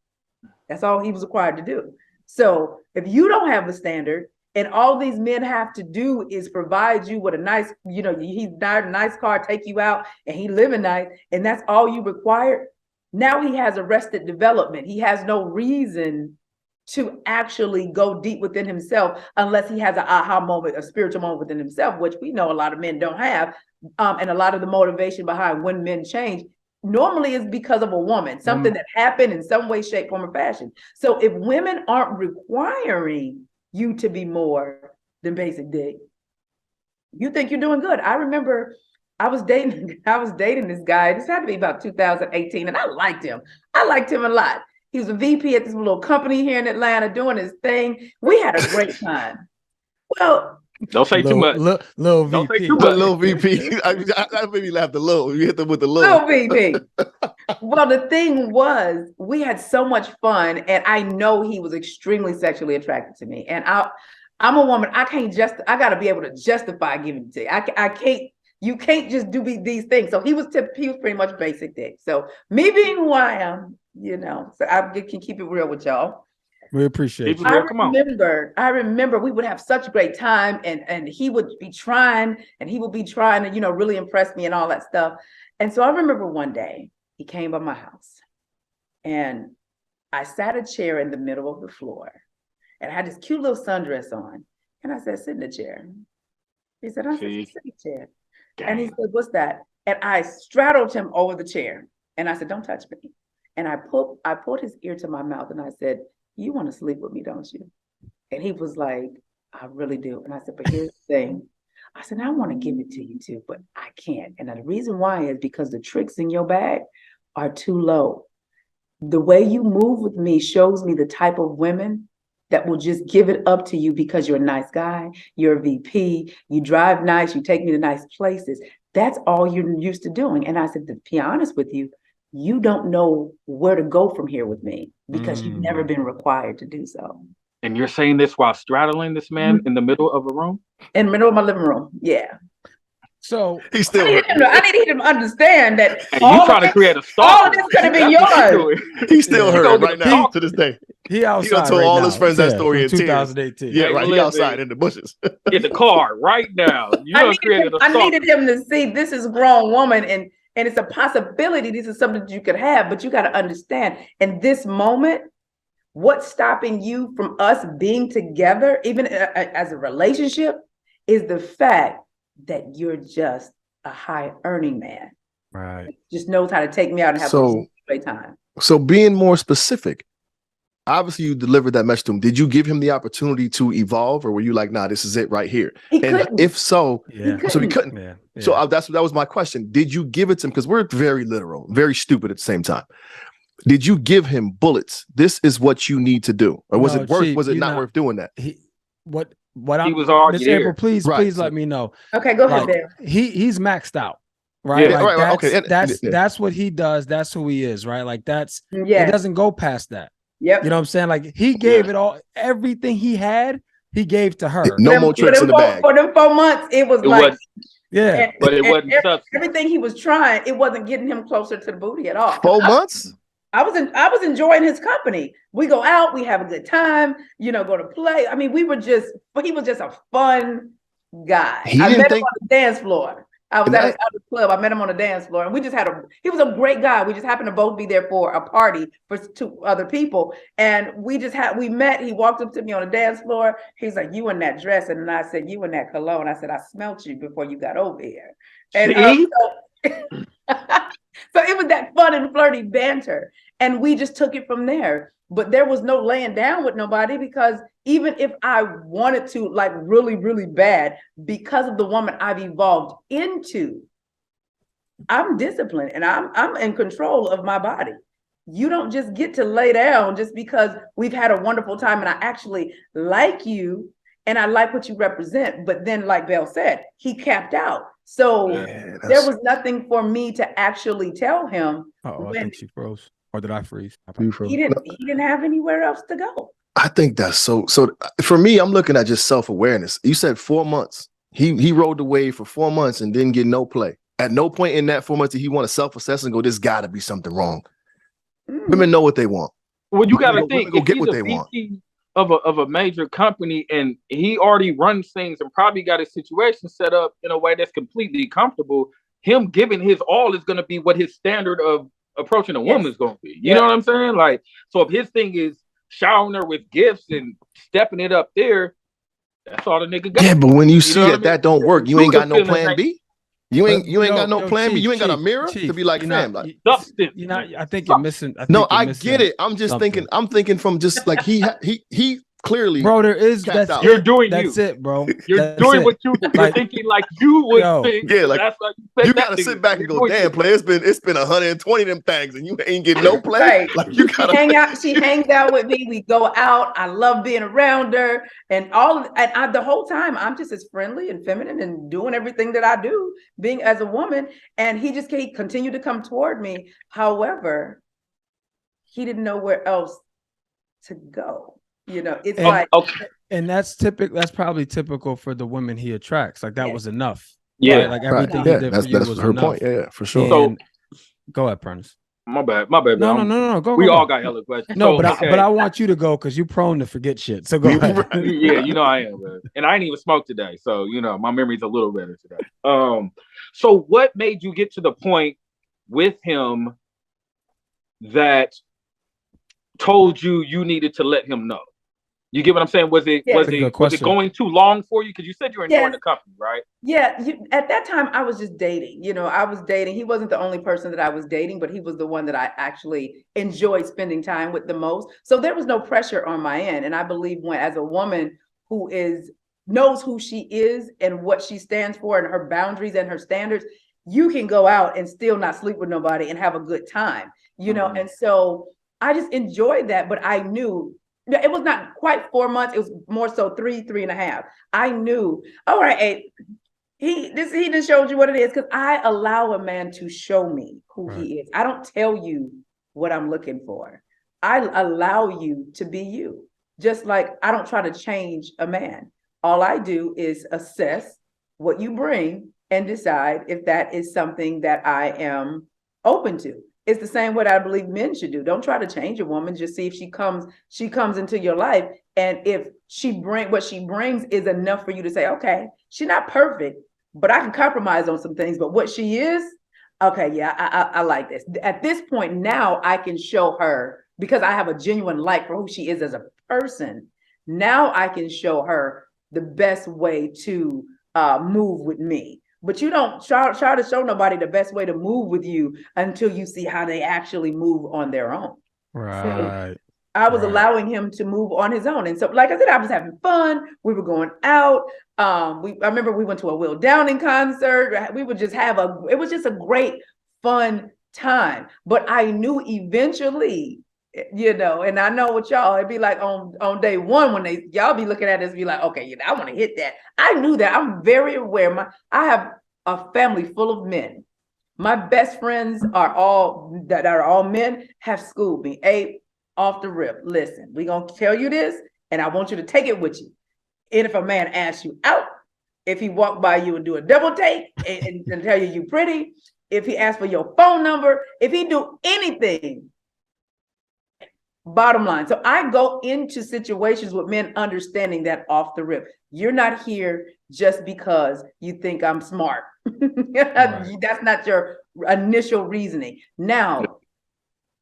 That's all he was required to do. So if you don't have the standard, and all these men have to do is provide you with a nice, he's got a nice car, take you out, and he living nice, and that's all you require. Now he has arrested development. He has no reason to actually go deep within himself unless he has an aha moment, a spiritual moment within himself, which we know a lot of men don't have. And a lot of the motivation behind when men change normally is because of a woman, something that happened in some way, shape, form, or fashion. So if women aren't requiring you to be more than basic dick, you think you're doing good. I remember I was dating this guy. This had to be about 2018, and I liked him. I liked him a lot. He was a VP at this little company here in Atlanta doing his thing. We had a great time. Well, don't say too much. Little Don't VP. say too much. Little VP. I made me laugh. The little. You hit them with the little VP. Well, the thing was, we had so much fun, and I know he was extremely sexually attracted to me. And I'm a woman. I got to be able to justify giving it to you. I can't. You can't just do these things. So he was pretty much basic dick. So me being who I am, so I can keep it real with y'all. We appreciate you. I remember we would have such a great time, and he would be trying to, really impress me and all that stuff. And so I remember one day he came by my house, and I sat a chair in the middle of the floor, and I had this cute little sundress on. And I said, sit in the chair. He said, I said, sit in the chair. Dang. And he said, what's that? And I straddled him over the chair. And I said, don't touch me. And I pulled his ear to my mouth, and I said, you want to sleep with me, don't you? And he was like, I really do. And I said, but here's the thing. I said, I want to give it to you too, but I can't. And the reason why is because the tricks in your bag are too low. The way you move with me shows me the type of women that will just give it up to you because you're a nice guy, you're a VP, you drive nice, you take me to nice places. That's all you're used to doing. And I said, to be honest with you, you don't know where to go from here with me because you've never been required to do so. And you're saying this while straddling this man in the middle of a room? In the middle of my living room, yeah. So he's still. I need him to understand that you trying to create a stalker. All of this could have been yours. He's still hurt right now to this day. He outside. He done told all his friends that story in 2018. Yeah, right. He outside in the bushes. In the car right now. I needed him to see this is a grown woman, and it's a possibility. This is something that you could have, but you got to understand in this moment, what's stopping you from us being together, even as a relationship, is the fact that you're just a high earning man. Right. Just knows how to take me out and have a great time. So being more specific, obviously you delivered that message to him. Did you give him the opportunity to evolve, or were you like, nah, this is it right here? Couldn't. If so, so he couldn't. Yeah. So that was my question. Did you give it to him? Because we're very literal, very stupid at the same time. Did you give him bullets? This is what you need to do, or was it worth? Chief, was it not worth doing that? What he was already Miss April, please let me know. Okay, go ahead, Dave. He's maxed out, right? Yeah, like right. Okay, that's what he does. That's who he is, right? Like it doesn't go past that. Yep. You know what I'm saying? Like he gave it all, everything he had, he gave to her. No more tricks in the bag. For them 4 months, it was like. But it wasn't everything he was trying, it wasn't getting him closer to the booty at all. 4 months? I was enjoying his company. We go out, we have a good time, go to play. I mean, he was just a fun guy. I met him on the dance floor. I was at a club. I met him on the dance floor, and we just he was a great guy. We just happened to both be there for a party for 2 other people. And we met. He walked up to me on the dance floor. He's like, you in that dress. And then I said, you in that cologne. I said, I smelt you before you got over here. And so it was that fun and flirty banter. And we just took it from there. But there was no laying down with nobody, because even if I wanted to, like really, really bad, because of the woman I've evolved into, I'm disciplined and I'm in control of my body. You don't just get to lay down just because we've had a wonderful time and I actually like you and I like what you represent. But then, like Belle said, he capped out. So there was nothing for me to actually tell him. Oh, I think she froze. Or did I freeze? He didn't have anywhere else to go. I think that's so for me, I'm looking at just self-awareness. You said 4 months. He rode the wave for 4 months and didn't get no play. At no point in that 4 months did he want to self-assess and go, there's gotta be something wrong. Women know what they want. Well, you gotta think go if get he's what a they want. VP of a major company and he already runs things and probably got his situation set up in a way that's completely comfortable, him giving his all is gonna be what his standard of approaching a woman is gonna be. You know what I'm saying? Like, so if his thing is showering her with gifts and stepping it up there, that's all the nigga got. Yeah, but when you see that don't work, you ain't got no plan B. You ain't got no plan B. You ain't got a mirror to be like, fam, like substance. You know, I think you're missing. I get it. I'm just thinking. I'm thinking from just like he clearly, bro. There is you're doing that's it, bro. You're doing what you're thinking like you would think. Yeah, like that's you gotta sit back and go, damn, play. It's been 120 of them things, and you ain't getting no play. Right. Like you gotta hang out. She hangs out with me. We go out. I love being around her, and the whole time I'm just as friendly and feminine and doing everything that I do, being as a woman. And he just continued to come toward me. However, he didn't know where else to go. You know, it's and that's typical. That's probably typical for the women he attracts. Like that was enough. Yeah, right? Like everything he did for you was her enough. point. Yeah, for sure. So, go ahead, Prentice. My bad. No. Go. We all got hella questions. No, but I want you to go because you're prone to forget shit. So go ahead. Yeah, you know I am, man. And I ain't even smoked today, so you know my memory's a little better today. So what made you get to the point with him that told you needed to let him know? You get what I'm saying? Was it going too long for you? Because you said you were enjoying the company, right? Yeah. At that time, I was just dating. You know, I was dating. He wasn't the only person that I was dating, but he was the one that I actually enjoyed spending time with the most. So there was no pressure on my end. And I believe as a woman who knows who she is and what she stands for and her boundaries and her standards, you can go out and still not sleep with nobody and have a good time, you know? And so I just enjoyed that, but I knew it was not quite 4 months. It was more so 3.5. I knew, all right, he just showed you what it is, because I allow a man to show me who he is. I don't tell you what I'm looking for. I allow you to be you. Just like I don't try to change a man. All I do is assess what you bring and decide if that is something that I am open to. It's the same way that I believe men should do. Don't try to change a woman. Just see if she comes into your life. And if what she brings is enough for you to say, okay, she's not perfect, but I can compromise on some things. But what she is, okay, yeah, I like this. At this point now, I can show her, because I have a genuine like for who she is as a person. Now I can show her the best way to move with me. But you don't try to show nobody the best way to move with you until you see how they actually move on their own. Right. So I was allowing him to move on his own. And so, like I said, I was having fun. We were going out. I remember we went to a Will Downing concert. We would just it was just a great, fun time. But I knew eventually, you know, and I know what y'all, it'd be like on day one when y'all be looking at this, be like, okay, I want to hit that. I knew that. I'm very aware. I have a family full of men. My best friends are all men, have schooled me. Off the rip. Listen, we're gonna tell you this, and I want you to take it with you. And if a man asks you out, if he walk by you and do a double take and tell you pretty, if he asks for your phone number, if he do anything. Bottom line. So I go into situations with men understanding that off the rip. You're not here just because you think I'm smart. Right. That's not your initial reasoning. Now,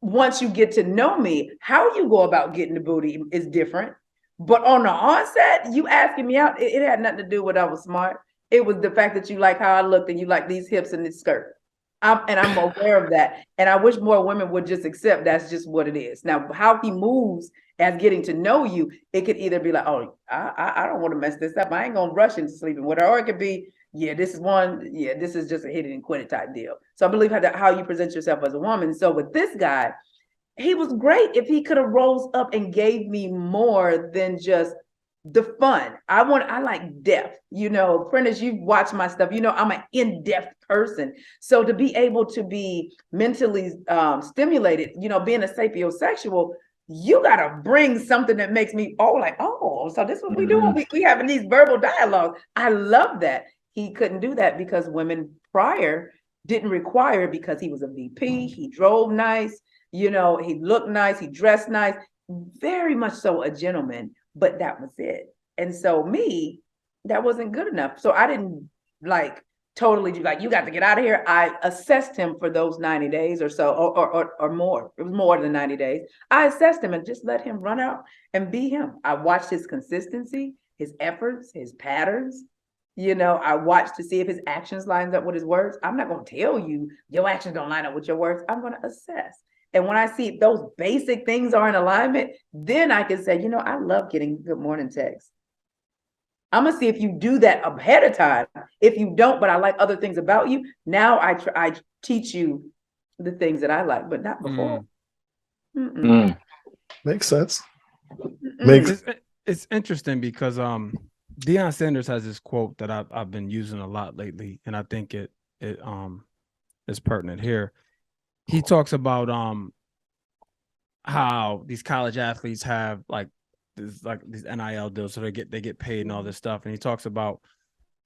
once you get to know me, how you go about getting the booty is different. But on the onset, you asking me out, it had nothing to do with I was smart. It was the fact that you like how I looked and you like these hips and this skirt. I'm aware of that. And I wish more women would just accept that's just what it is. Now, how he moves as getting to know you, it could either be like, oh, I don't want to mess this up. I ain't going to rush into sleeping with her. Or it could be, yeah, this is just a hit it and quit it type deal. So I believe how you present yourself as a woman. So with this guy, he was great if he could have rose up and gave me more than just the fun. I like depth. Prentice, you've watched my stuff. I'm an in-depth person. So to be able to be mentally stimulated, being a sapiosexual, you gotta bring something that makes me so this is what we do. We having these verbal dialogues. I love that. He couldn't do that because women prior didn't require it because he was a VP. He drove nice. He looked nice. He dressed nice. Very much so a gentleman, but that was it. And so me, that wasn't good enough. So I didn't totally do you got to get out of here. I assessed him for those 90 days or so, or more. It was more than 90 days. I assessed him and just let him run out and be him. I watched his consistency, his efforts, his patterns. I watched to see if his actions lines up with his words. I'm not going to tell you your actions don't line up with your words. I'm going to assess. And when I see those basic things are in alignment, then I can say, I love getting good morning texts. I'm going to see if you do that ahead of time. If you don't, but I like other things about you, now I teach you the things that I like, but not before. Makes sense. It's interesting because Deion Sanders has this quote that I've been using a lot lately, and I think it is pertinent here. He talks about how these college athletes have these NIL deals, so they get paid and all this stuff. And he talks about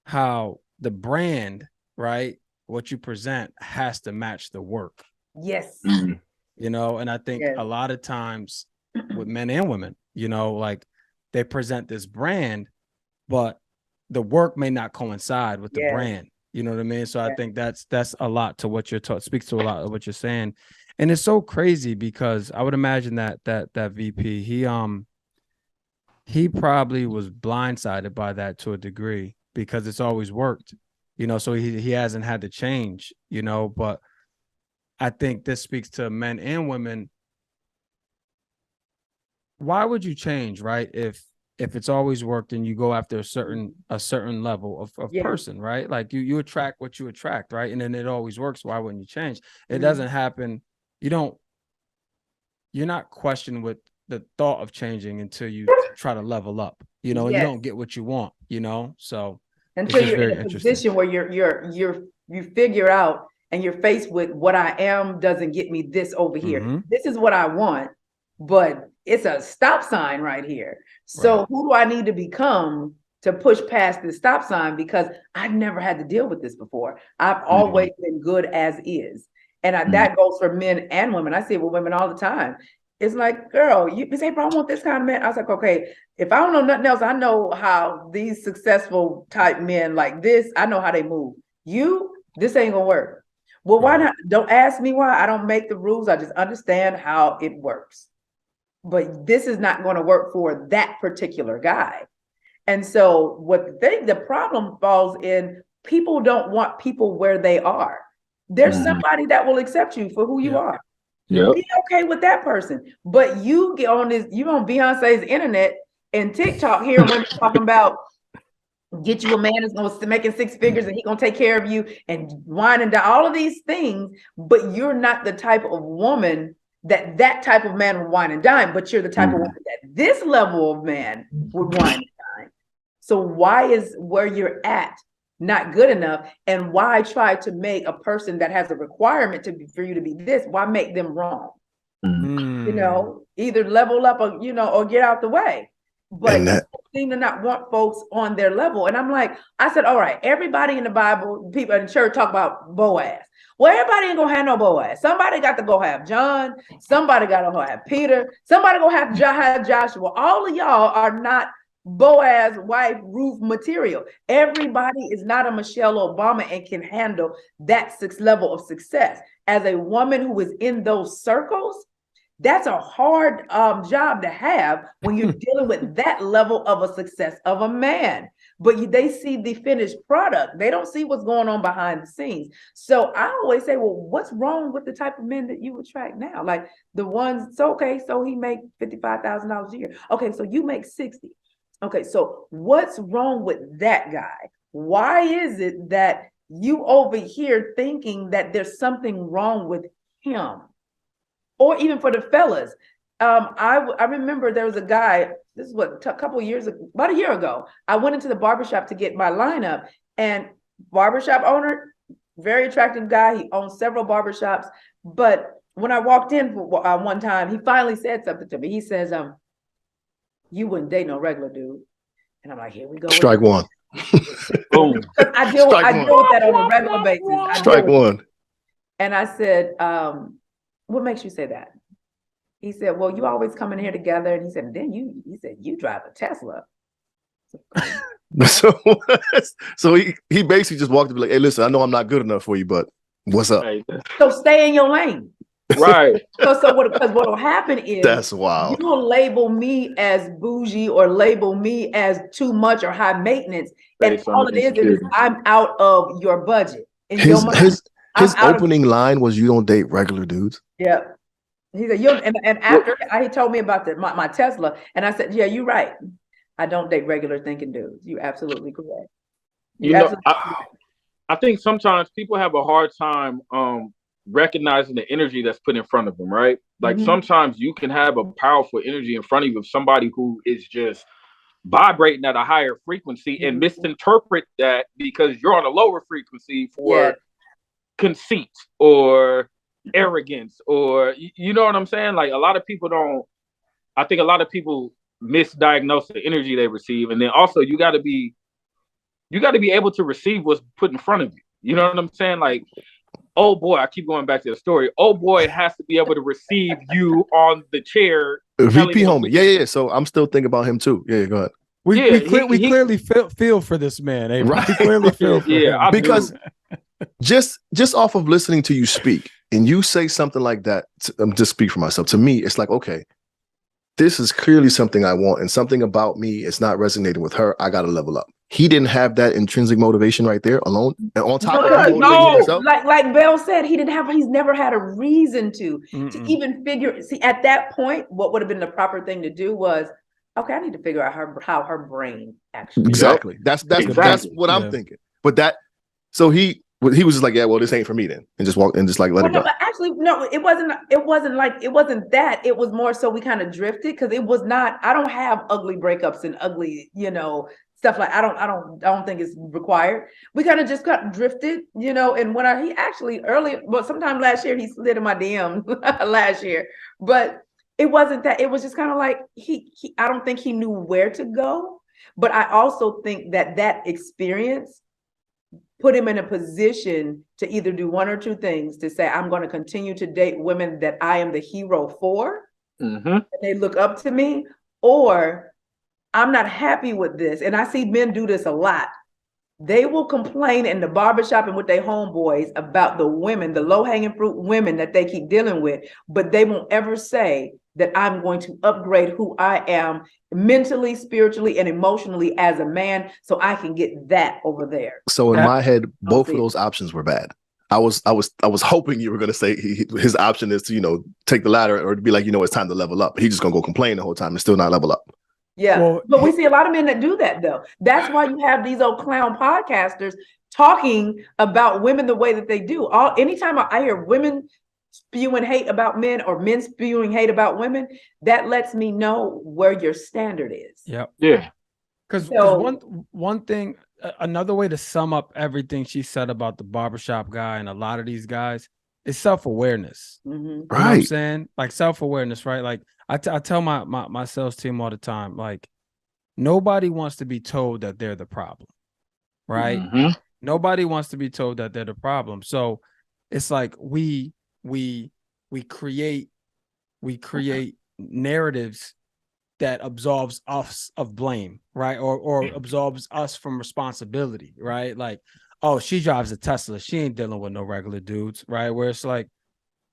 how the brand, right, what you present has to match the work. Yes. And I think a lot of times with men and women, they present this brand, but the work may not coincide with the brand. You know what I mean? So I think that's a lot to what you're speaks to a lot of what you're saying. And it's so crazy because I would imagine that VP, he probably was blindsided by that to a degree because it's always worked, so he hasn't had to change, but I think this speaks to men and women. Why would you change, right? If it's always worked and you go after a certain level of person, right? Like you attract what you attract, right? And then it always works. Why wouldn't you change? It doesn't happen. You're not questioned with the thought of changing until you try to level up, and you don't get what you want, so until you're in a position where you figure out and you're faced with what I am doesn't get me this over here. This is what I want, but it's a stop sign right here. So who do I need to become to push past this stop sign? Because I've never had to deal with this before. I've always been good as is. And that goes for men and women. I see it with women all the time. It's like, girl, you say, bro, I want this kind of man. I was like, okay, if I don't know nothing else, I know how these successful type men like this, I know how they move. This ain't gonna work. Well, why not? Don't ask me why. I don't make the rules. I just understand how it works. But this is not going to work for that particular guy. And so the problem falls in, people don't want people where they are. There's somebody that will accept you for who you are. Be okay with that person. But you get on Beyonce's internet and TikTok here when talking about get you a man that's going to making six figures and he's going to take care of you and wine and dine, all of these things, but you're not the type of woman that type of man would wine and dine, but you're the type of woman that this level of man would wine and dine. So why is where you're at not good enough? And why try to make a person that has a requirement for you to be this, why make them wrong? Either level up or get out the way. But they seem to not want folks on their level. And I said, all right, everybody in the Bible, people in the church talk about Boaz. Well, everybody ain't gonna have no Boaz. Somebody got to go have John. Somebody got to go have Peter. Somebody gonna have Joshua. All of y'all are not Boaz wife Ruth material. Everybody is not a Michelle Obama and can handle that level of success. As a woman who is in those circles, that's a hard job to have when you're dealing with that level of a success of a man. But they see the finished product. They don't see what's going on behind the scenes. So I always say, well, what's wrong with the type of men that you attract now? Like the ones, so he make $55,000 a year. Okay, so you make 60. Okay, so what's wrong with that guy? why is it that you over here thinking that there's something wrong with him? Or even for the fellas. I remember there was a guy, this is what, a couple years ago, about a year ago, I went into the barbershop to get my lineup, and barbershop owner, very attractive guy. He owns several barbershops. But when I walked in one time, he finally said something to me. He says, you wouldn't date no regular dude. And I'm like, here we go. Strike one. Boom. I deal with that on a regular basis. Strike one. And I said, what makes you say that? He said, well, you always come in here together. And he said, then you drive a Tesla. So he basically just walked up and like, hey, listen, I know I'm not good enough for you, but what's up? So stay in your lane. Right. Because what'll happen is that's wild. You'll label me as bougie or label me as too much or high maintenance. And all it is I'm out of your budget. In your mind. His opening line was, you don't date regular dudes. Yeah. He said, and after he told me about my Tesla, and I said, yeah, you're right. I don't date regular thinking dudes. You're absolutely correct. I think sometimes people have a hard time recognizing the energy that's put in front of them, right? Like sometimes you can have a powerful energy in front of you of somebody who is just vibrating at a higher frequency and misinterpret that because you're on a lower frequency for conceit or arrogance, or you know what I'm saying? Like I think a lot of people misdiagnose the energy they receive. And then also you got to be able to receive what's put in front of you. You know what I'm saying? Like, oh boy, I keep going back to the story. Oh boy, has to be able to receive you on the chair. VP homie. Yeah. So I'm still thinking about him too. Yeah, go ahead. We clearly feel for this man. Eh? Right. We clearly feel for him. Because just off of listening to you speak, and you say something like that, just speak for myself. To me, it's like, okay, this is clearly something I want, and something about me is not resonating with her. I got to level up. He didn't have that intrinsic motivation right there alone. And on top of himself, like Bell said, he's never had a reason to even figure. See, at that point, what would have been the proper thing to do was, okay, I need to figure out how her brain actually. Exactly. That's what I'm thinking. But so he was just like, yeah, well, this ain't for me then, and just walked and just like let it go. But actually, no, it wasn't that. It was more so we kind of drifted because it was not. I don't have ugly breakups and ugly, stuff like I don't think it's required. We kind of just got drifted, And when he actually sometime last year he slid in my DM last year, but it wasn't that. It was just kind of like he. I don't think he knew where to go, but I also think that experience put him in a position to either do one or two things: to say, I'm going to continue to date women that I am the hero for, and they look up to me, or I'm not happy with this. And I see men do this a lot. They will complain in the barbershop and with their homeboys about the women, the low-hanging fruit women that they keep dealing with, but they won't ever say that I'm going to upgrade who I am mentally, spiritually, and emotionally as a man so I can get that over there. So in my head, both of those options were bad. I was hoping you were going to say his option is to, take the ladder, or to be like, it's time to level up. He's just going to go complain the whole time and still not level up. Yeah, but we see a lot of men that do that, though. That's why you have these old clown podcasters talking about women the way that they do. Anytime I hear women spewing hate about men or men spewing hate about women, that lets me know where your standard is. Yep. Yeah. Because one thing, another way to sum up everything she said about the barbershop guy and a lot of these guys is self-awareness. Right. You know what I'm saying? Like self-awareness, right? Like I tell my sales team all the time, like nobody wants to be told that they're the problem, right? Nobody wants to be told that they're the problem. So it's like we create narratives that absolves us of blame, right? Or absolves us from responsibility, right? Like, oh, she drives a Tesla, she ain't dealing with no regular dudes, right? Where it's like,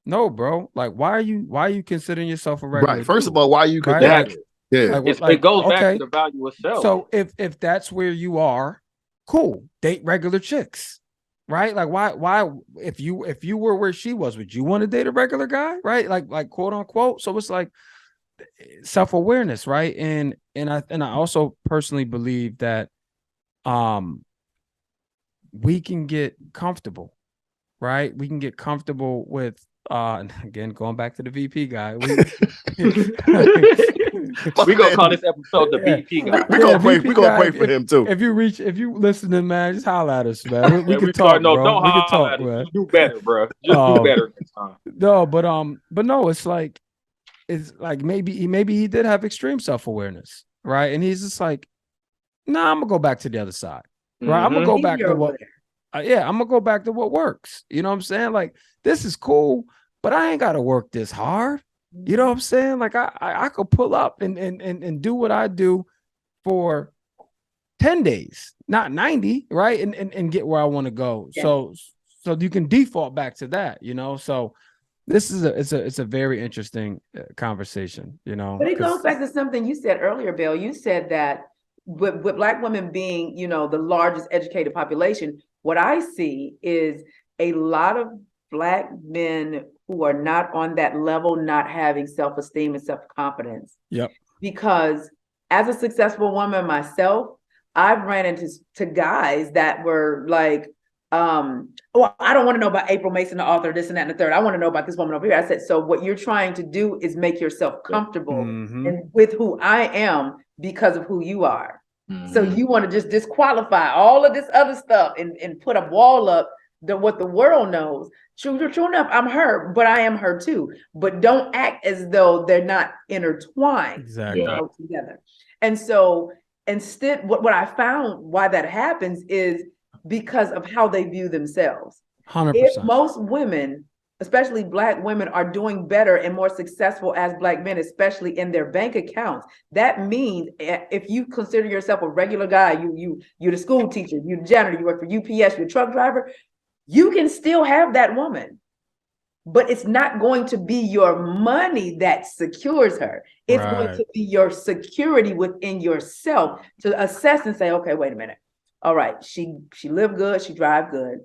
no, bro. Like, why are you considering yourself a regular? Right. First of all, why are you? Right? Yeah. It goes back to the value of self. So if that's where you are, cool. Date regular chicks, right? Like, why? If you were where she was, would you want to date a regular guy, right? Like quote unquote. So it's like self-awareness, right? And I also personally believe that, we can get comfortable, right? We can get comfortable with again, going back to the VP guy. We gonna call this episode the VP guy. We gonna pray. VP We gonna pray guy, for him too. If you listening, man, just holler at us, man. We can talk, no, bro. don't We can holler talk, at us. man. Just do better, bro. Just do better next time. No, but no, it's like maybe he did have extreme self-awareness, right? And he's just like, nah, I'm gonna go back to the other side, right? I'm gonna go back to what, I'm gonna go back to what works. You know what I'm saying? Like, this is cool, but I ain't gotta work this hard. You know what I'm saying? Like, I could pull up and do what I do for 10 days, not 90, right? And get where I want to go. Yeah. So you can default back to that, you know? So this is it's a very interesting conversation, you know? But it goes back to something you said earlier, Bill. You said that with Black women being, you know, the largest educated population, what I see is a lot of Black men who are not on that level, not having self-esteem and self-confidence. Yep. Because as a successful woman myself, I've ran into guys that were like, well, I don't want to know about April Mason, the author, this and that and the third. I want to know about this woman over here. I said, so what you're trying to do is make yourself comfortable and with who I am because of who you are. So you want to just disqualify all of this other stuff and put a wall up what the world knows. True enough, I'm her, but I am her too. But don't act as though they're not intertwined together. And so instead, what I found why that happens is because of how they view themselves. 100%. If most women, especially Black women, are doing better and more successful as Black men, especially in their bank accounts, that means if you consider yourself a regular guy, you're the school teacher, you're the janitor, you work for UPS, you're a truck driver, you can still have that woman. But it's not going to be your money that secures her. It's going to be your security within yourself to assess and say, okay, wait a minute. All right, she lived good, she drive good.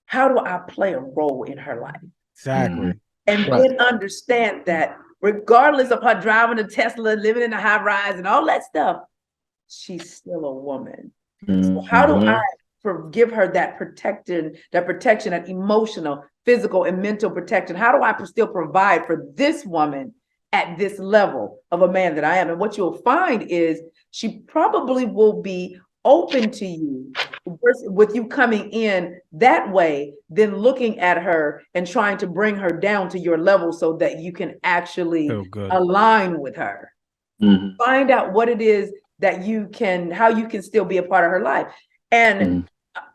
How do I play a role in her life? Exactly. And then understand that regardless of her driving a Tesla, living in a high rise and all that stuff, she's still a woman. So how do I give her that protection, that emotional, physical, and mental protection? How do I still provide for this woman at this level of a man that I am? And what you'll find is she probably will be open to you with you coming in that way, then looking at her and trying to bring her down to your level so that you can actually align with her. Find out what it is that how you can still be a part of her life. And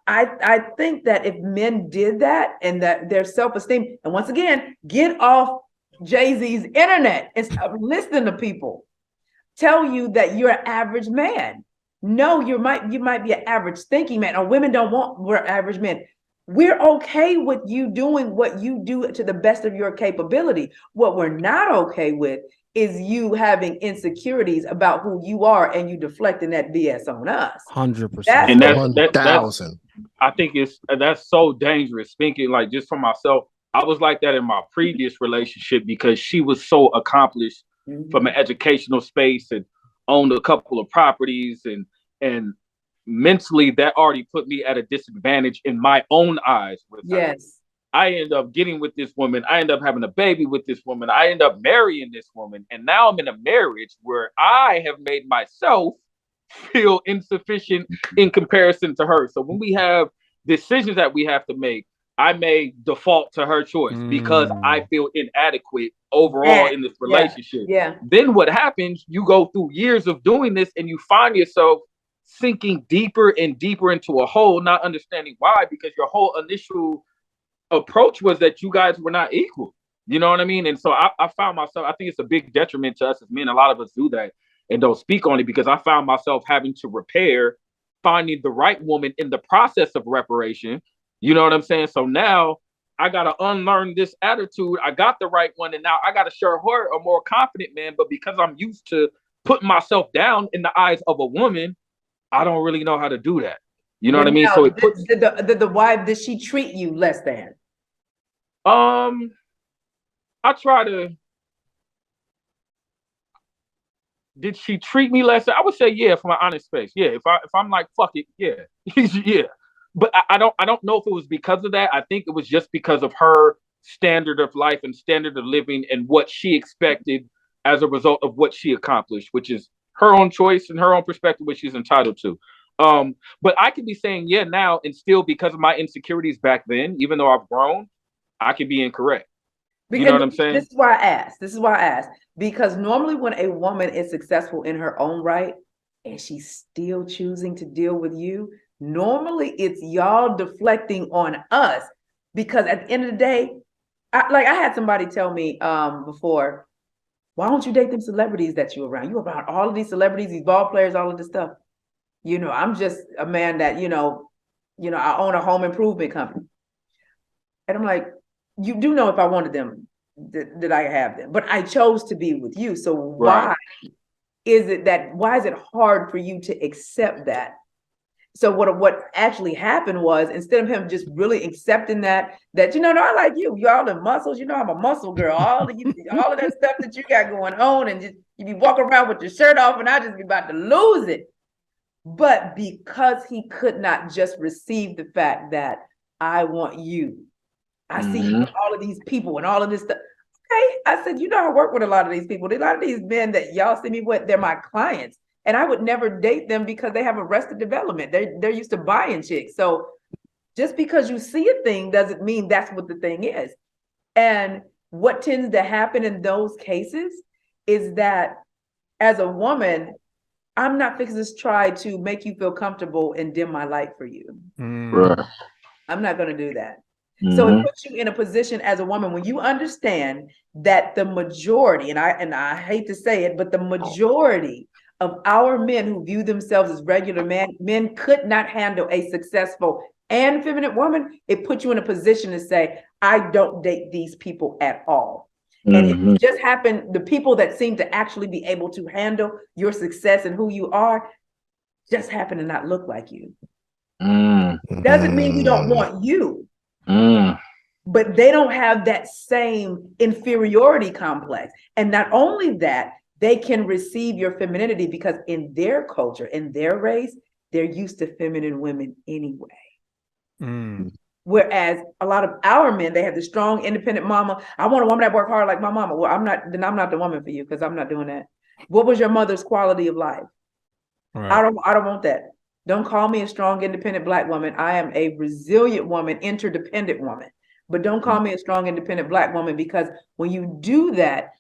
I think that if men did that and that their self-esteem, and once again, get off Jay-Z's internet and stop listening to people tell you that you're an average man. No, you might be an average thinking man, or women don't want we're average men. We're okay with you doing what you do to the best of your capability. What we're not okay with is you having insecurities about who you are and you deflecting that BS on us. 100%. And that's I think that's so dangerous. Speaking like just for myself, I was like that in my previous relationship because she was so accomplished from an educational space and owned a couple of properties and mentally that already put me at a disadvantage in my own eyes with her. I end up getting with this woman. I end up having a baby with this woman. I end up marrying this woman. And now I'm in a marriage where I have made myself feel insufficient in comparison to her. So when we have decisions that we have to make, I may default to her choice because I feel inadequate overall in this relationship. Then what happens, you go through years of doing this and you find yourself sinking deeper and deeper into a hole, not understanding why, because your whole initial approach was that you guys were not equal. You know what I mean? And so I found myself, I think it's a big detriment to us as men. A lot of us do that and don't speak on it because I found myself having to repair, finding the right woman in the process of reparation. You know what I'm saying? So now I got to unlearn this attitude. I got the right one. And now I got to show her a more confident man. But because I'm used to putting myself down in the eyes of a woman, I don't really know how to do that. You know what I mean? So it puts the wife, did she treat you less than? I try to. Did she treat me less than? I would say yeah, from my honest space. Yeah, if I'm like fuck it, yeah, yeah. but I don't know if it was because of that. I think it was just because of her standard of life and standard of living and what she expected as a result of what she accomplished, which is her own choice and her own perspective, which she's entitled to. But I could be saying yeah now, and still because of my insecurities back then, even though I've grown, I could be incorrect. You know what I'm saying? This is why I asked. This is why I asked. Because normally when a woman is successful in her own right and she's still choosing to deal with you, normally it's y'all deflecting on us. Because at the end of the day, I had somebody tell me before, why don't you date them celebrities that you're around? You're around all of these celebrities, these ball players, all of this stuff. I'm just a man that, I own a home improvement company. And I'm like, you do know if I wanted them, that I have them, but I chose to be with you. So why is it hard for you to accept that? So what actually happened was, instead of him just really accepting that, no, I like you. You all the muscles, I'm a muscle girl. All of that stuff that you got going on, and just you be walking around with your shirt off, and I just be about to lose it. But because he could not just receive the fact that I want you, I see all of these people and all of this stuff. Okay, I said, I work with a lot of these people. A lot of these men that y'all see me with, they're my clients. And I would never date them because they have arrested development. They're used to buying chicks. So just because you see a thing doesn't mean that's what the thing is. And what tends to happen in those cases is that as a woman, I'm not fixing to try to make you feel comfortable and dim my light for you. Right. I'm not going to do that. So it puts you in a position as a woman when you understand that the majority, and I hate to say it, but the majority of our men who view themselves as regular men could not handle a successful and feminine woman. It puts you in a position to say, I don't date these people at all. And it just happened, the people that seem to actually be able to handle your success and who you are just happen to not look like you. Doesn't mean we don't want you. But they don't have that same inferiority complex. And not only that, they can receive your femininity because in their culture, in their race, they're used to feminine women anyway. Whereas a lot of our men, they have the strong, independent mama. I want a woman that work hard like my mama. Well, I'm not the woman for you because I'm not doing that. What was your mother's quality of life? Right. I don't want that. Don't call me a strong, independent Black woman. I am a resilient woman, interdependent woman. But don't call me a strong, independent Black woman, because when you do that,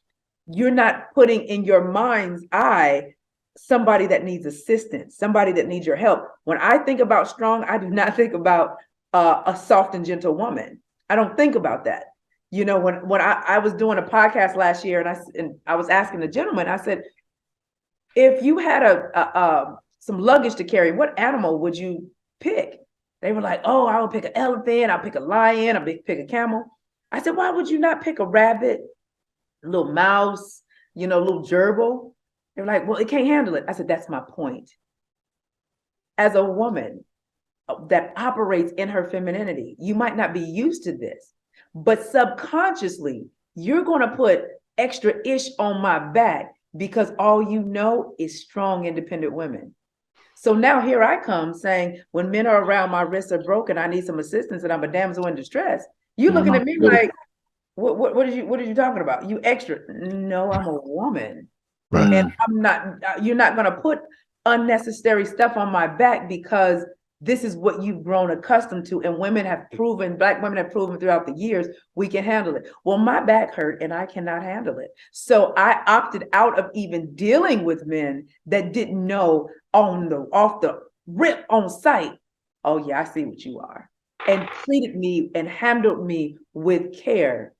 you're not putting in your mind's eye somebody that needs assistance, somebody that needs your help. When I think about strong, I do not think about a soft and gentle woman. I don't think about that. When I was doing a podcast last year and I was asking the gentleman, I said, if you had some luggage to carry, what animal would you pick? They were like, oh, I would pick an elephant, I'll pick a lion, I'll pick a camel. I said, why would you not pick a rabbit, a little mouse, a little gerbil? They're like, well, it can't handle it. I said, that's my point. As a woman that operates in her femininity, you might not be used to this, but subconsciously, you're going to put extra ish on my back because all you know is strong, independent women. So now here I come saying, when men are around, my wrists are broken, I need some assistance, and I'm a damsel in distress. You looking at me like, what are you talking about? You extra? No, I'm a woman. Right. And you're not going to put unnecessary stuff on my back because this is what you've grown accustomed to. And Black women have proven throughout the years, we can handle it. Well, my back hurt and I cannot handle it. So I opted out of even dealing with men that didn't know off the rip on sight, oh yeah, I see what you are. And treated me and handled me with care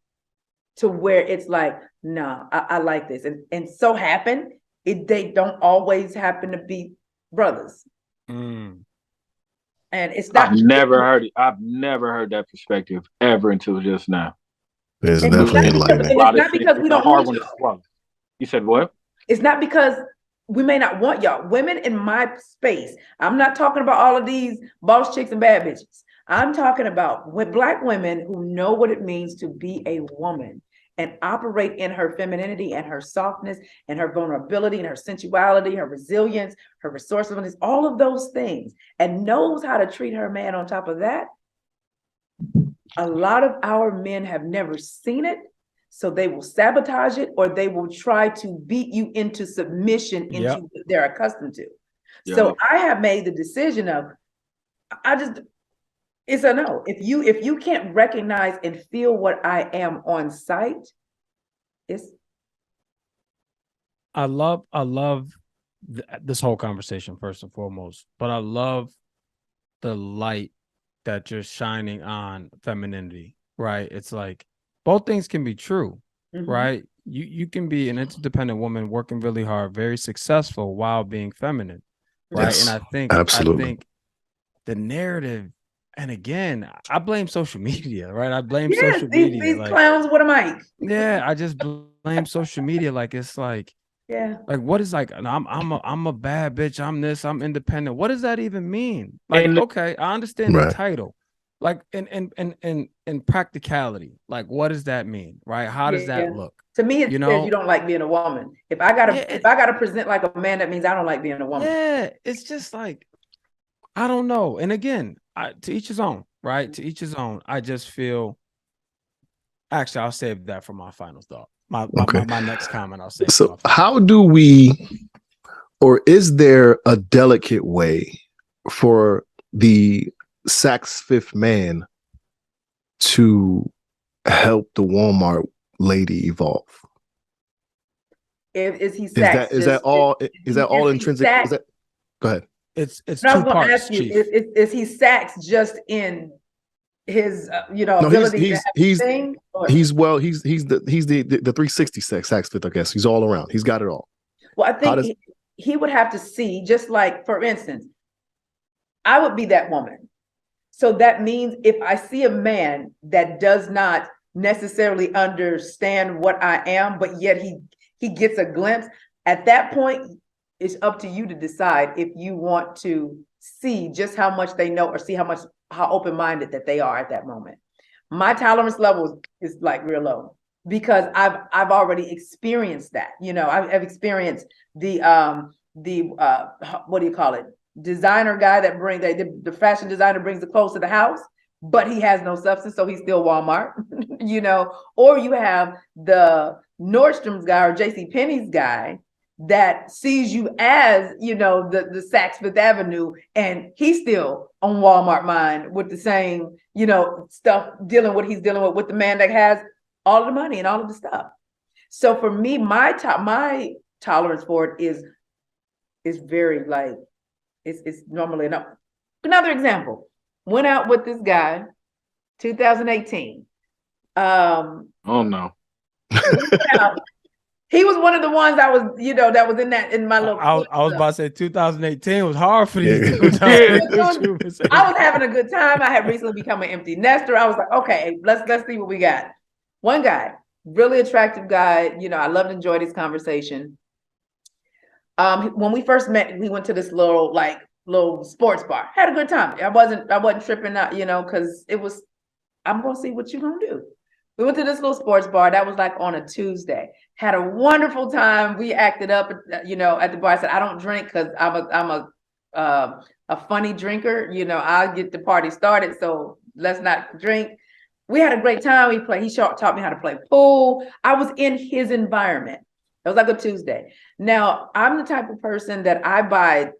to where it's like, nah, I like this. And so happened, they don't always happen to be brothers. And it's not. I've never heard that perspective ever until just now. It's definitely enlightening. It's not because we don't want y'all. You said what? It's not because we may not want y'all. Women in my space, I'm not talking about all of these boss chicks and bad bitches. I'm talking about Black women who know what it means to be a woman and operate in her femininity and her softness and her vulnerability and her sensuality, her resilience, her resourcefulness, all of those things, and knows how to treat her man on top of that, a lot of our men have never seen it. So they will sabotage it, or they will try to beat you into submission into what they're accustomed to. So I have made the decision of, it's a no. If you can't recognize and feel what I am on sight, I love this whole conversation first and foremost, but I love the light that you're shining on femininity, right? It's like both things can be true, right? You can be an interdependent woman working really hard, very successful while being feminine, right? Yes, and I think the narrative, and again, I blame social media, right? I blame social media. These clowns, what am I? Yeah, I just blame social media. Like, it's like, like, what is, like, I'm a bad bitch, I'm this, I'm independent. What does that even mean? Like, okay, I understand the title. Like, in practicality, like, what does that mean? Right? How does that look? To me, it says you don't like being a woman. If I gotta present like a man, that means I don't like being a woman. Yeah, it's just like, I don't know. And again, to each his own, right? To each his own. I just feel, actually, I'll save that for my final thought. My next comment, I'll say. So how do we, or is there a delicate way for the Saks Fifth man to help the Walmart lady evolve? Is he Saks? Is that all intrinsic? Go ahead. It's two parts, Chief. Is he Saks just in his ability to have he's a thing? He's the 360 Saks Fifth, I guess. He's all around. He's got it all. Well, I think he would have to see, just like, for instance, I would be that woman. So that means if I see a man that does not necessarily understand what I am, but yet he gets a glimpse, at that point, it's up to you to decide if you want to see just how much they know, or see how open-minded that they are at that moment. My tolerance level is like real low, because I've already experienced that. I've experienced the what do you call it? Designer guy that brings the fashion designer brings the clothes to the house, but he has no substance, so he's still Walmart. Or you have the Nordstrom's guy or JCPenney's guy that sees you as, the Saks Fifth Avenue, and he's still on Walmart mind with the same, stuff, dealing what he's dealing with the man that has all of the money and all of the stuff. So for me, my tolerance for it is very, like, it's normally enough. Another example, went out with this guy, 2018. Oh no. He was one of the ones I was, that was in my little. I was about to say 2018 was hard for you. I was having a good time. I had recently become an empty nester. I was like, okay, let's see what we got. One guy, really attractive guy. I loved and enjoyed his conversation. When we first met, we went to this little sports bar. Had a good time. I wasn't tripping out, because it was, I'm gonna see what you're gonna do. We went to this little sports bar. That was like on a Tuesday. Had a wonderful time. We acted up, at the bar. I said, I don't drink because I'm a funny drinker. I'll get the party started, so let's not drink. We had a great time. He taught me how to play pool. I was in his environment. It was like a Tuesday. Now, I'm the type of person that I buy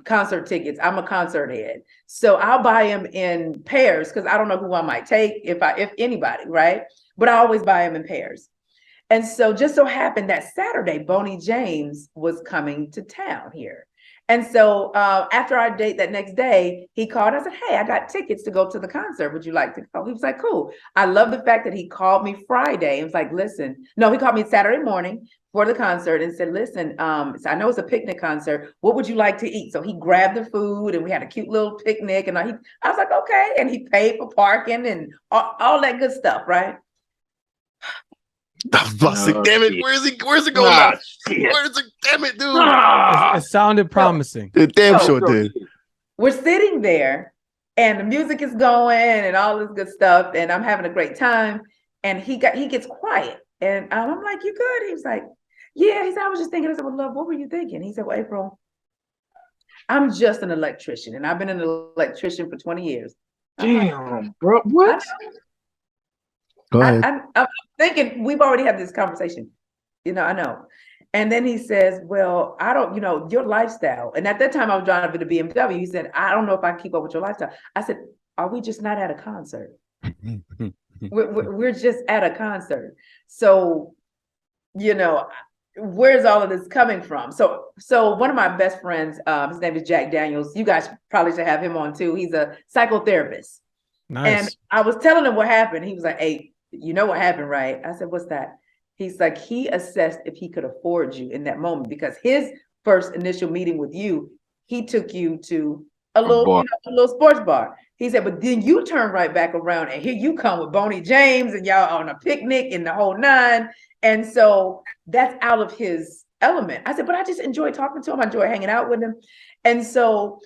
concert tickets. I'm a concert head. So I'll buy them in pairs because I don't know who I might take, if anybody, right? But I always buy them in pairs. And so just so happened that Saturday, Boney James was coming to town here. And so after our date that next day, he called. I said, hey, I got tickets to go to the concert. Would you like to go? He was like, cool. I love the fact that he called me Friday and was like, listen, no, he called me Saturday morning for the concert and said, listen, so I know it's a picnic concert. What would you like to eat? So he grabbed the food and we had a cute little picnic. And I was like, okay. And he paid for parking and all that good stuff, right? Damn it! Where's it going now? Where's it? Damn it, dude! It sounded promising. It damn sure did. We're sitting there, and the music is going, and all this good stuff, and I'm having a great time. And he gets quiet. And I'm like, you good? He was like, yeah. He said, I was just thinking. I said, well, love, what were you thinking? He said, well, April, I'm just an electrician, and I've been an electrician for 20 years. I'm like, Damn, bro. What? Go ahead. I'm thinking we've already had this conversation. I know. And then he says, well, I don't, your lifestyle. And at that time I was driving to BMW. He said, I don't know if I can keep up with your lifestyle. I said, are we just not at a concert? We're just at a concert. So, where's all of this coming from? So one of my best friends, his name is Jack Daniels. You guys probably should have him on too. He's a psychotherapist. Nice. And I was telling him what happened. He was like, hey, you know what happened, right? I said, what's that? He's like, he assessed if he could afford you in that moment, because his first initial meeting with you, he took you to a little sports bar. He said, but then you turn right back around and here you come with Boney James and y'all on a picnic in the whole nine. And so that's out of his element. I said, but I just enjoy talking to him. I enjoy hanging out with him. And so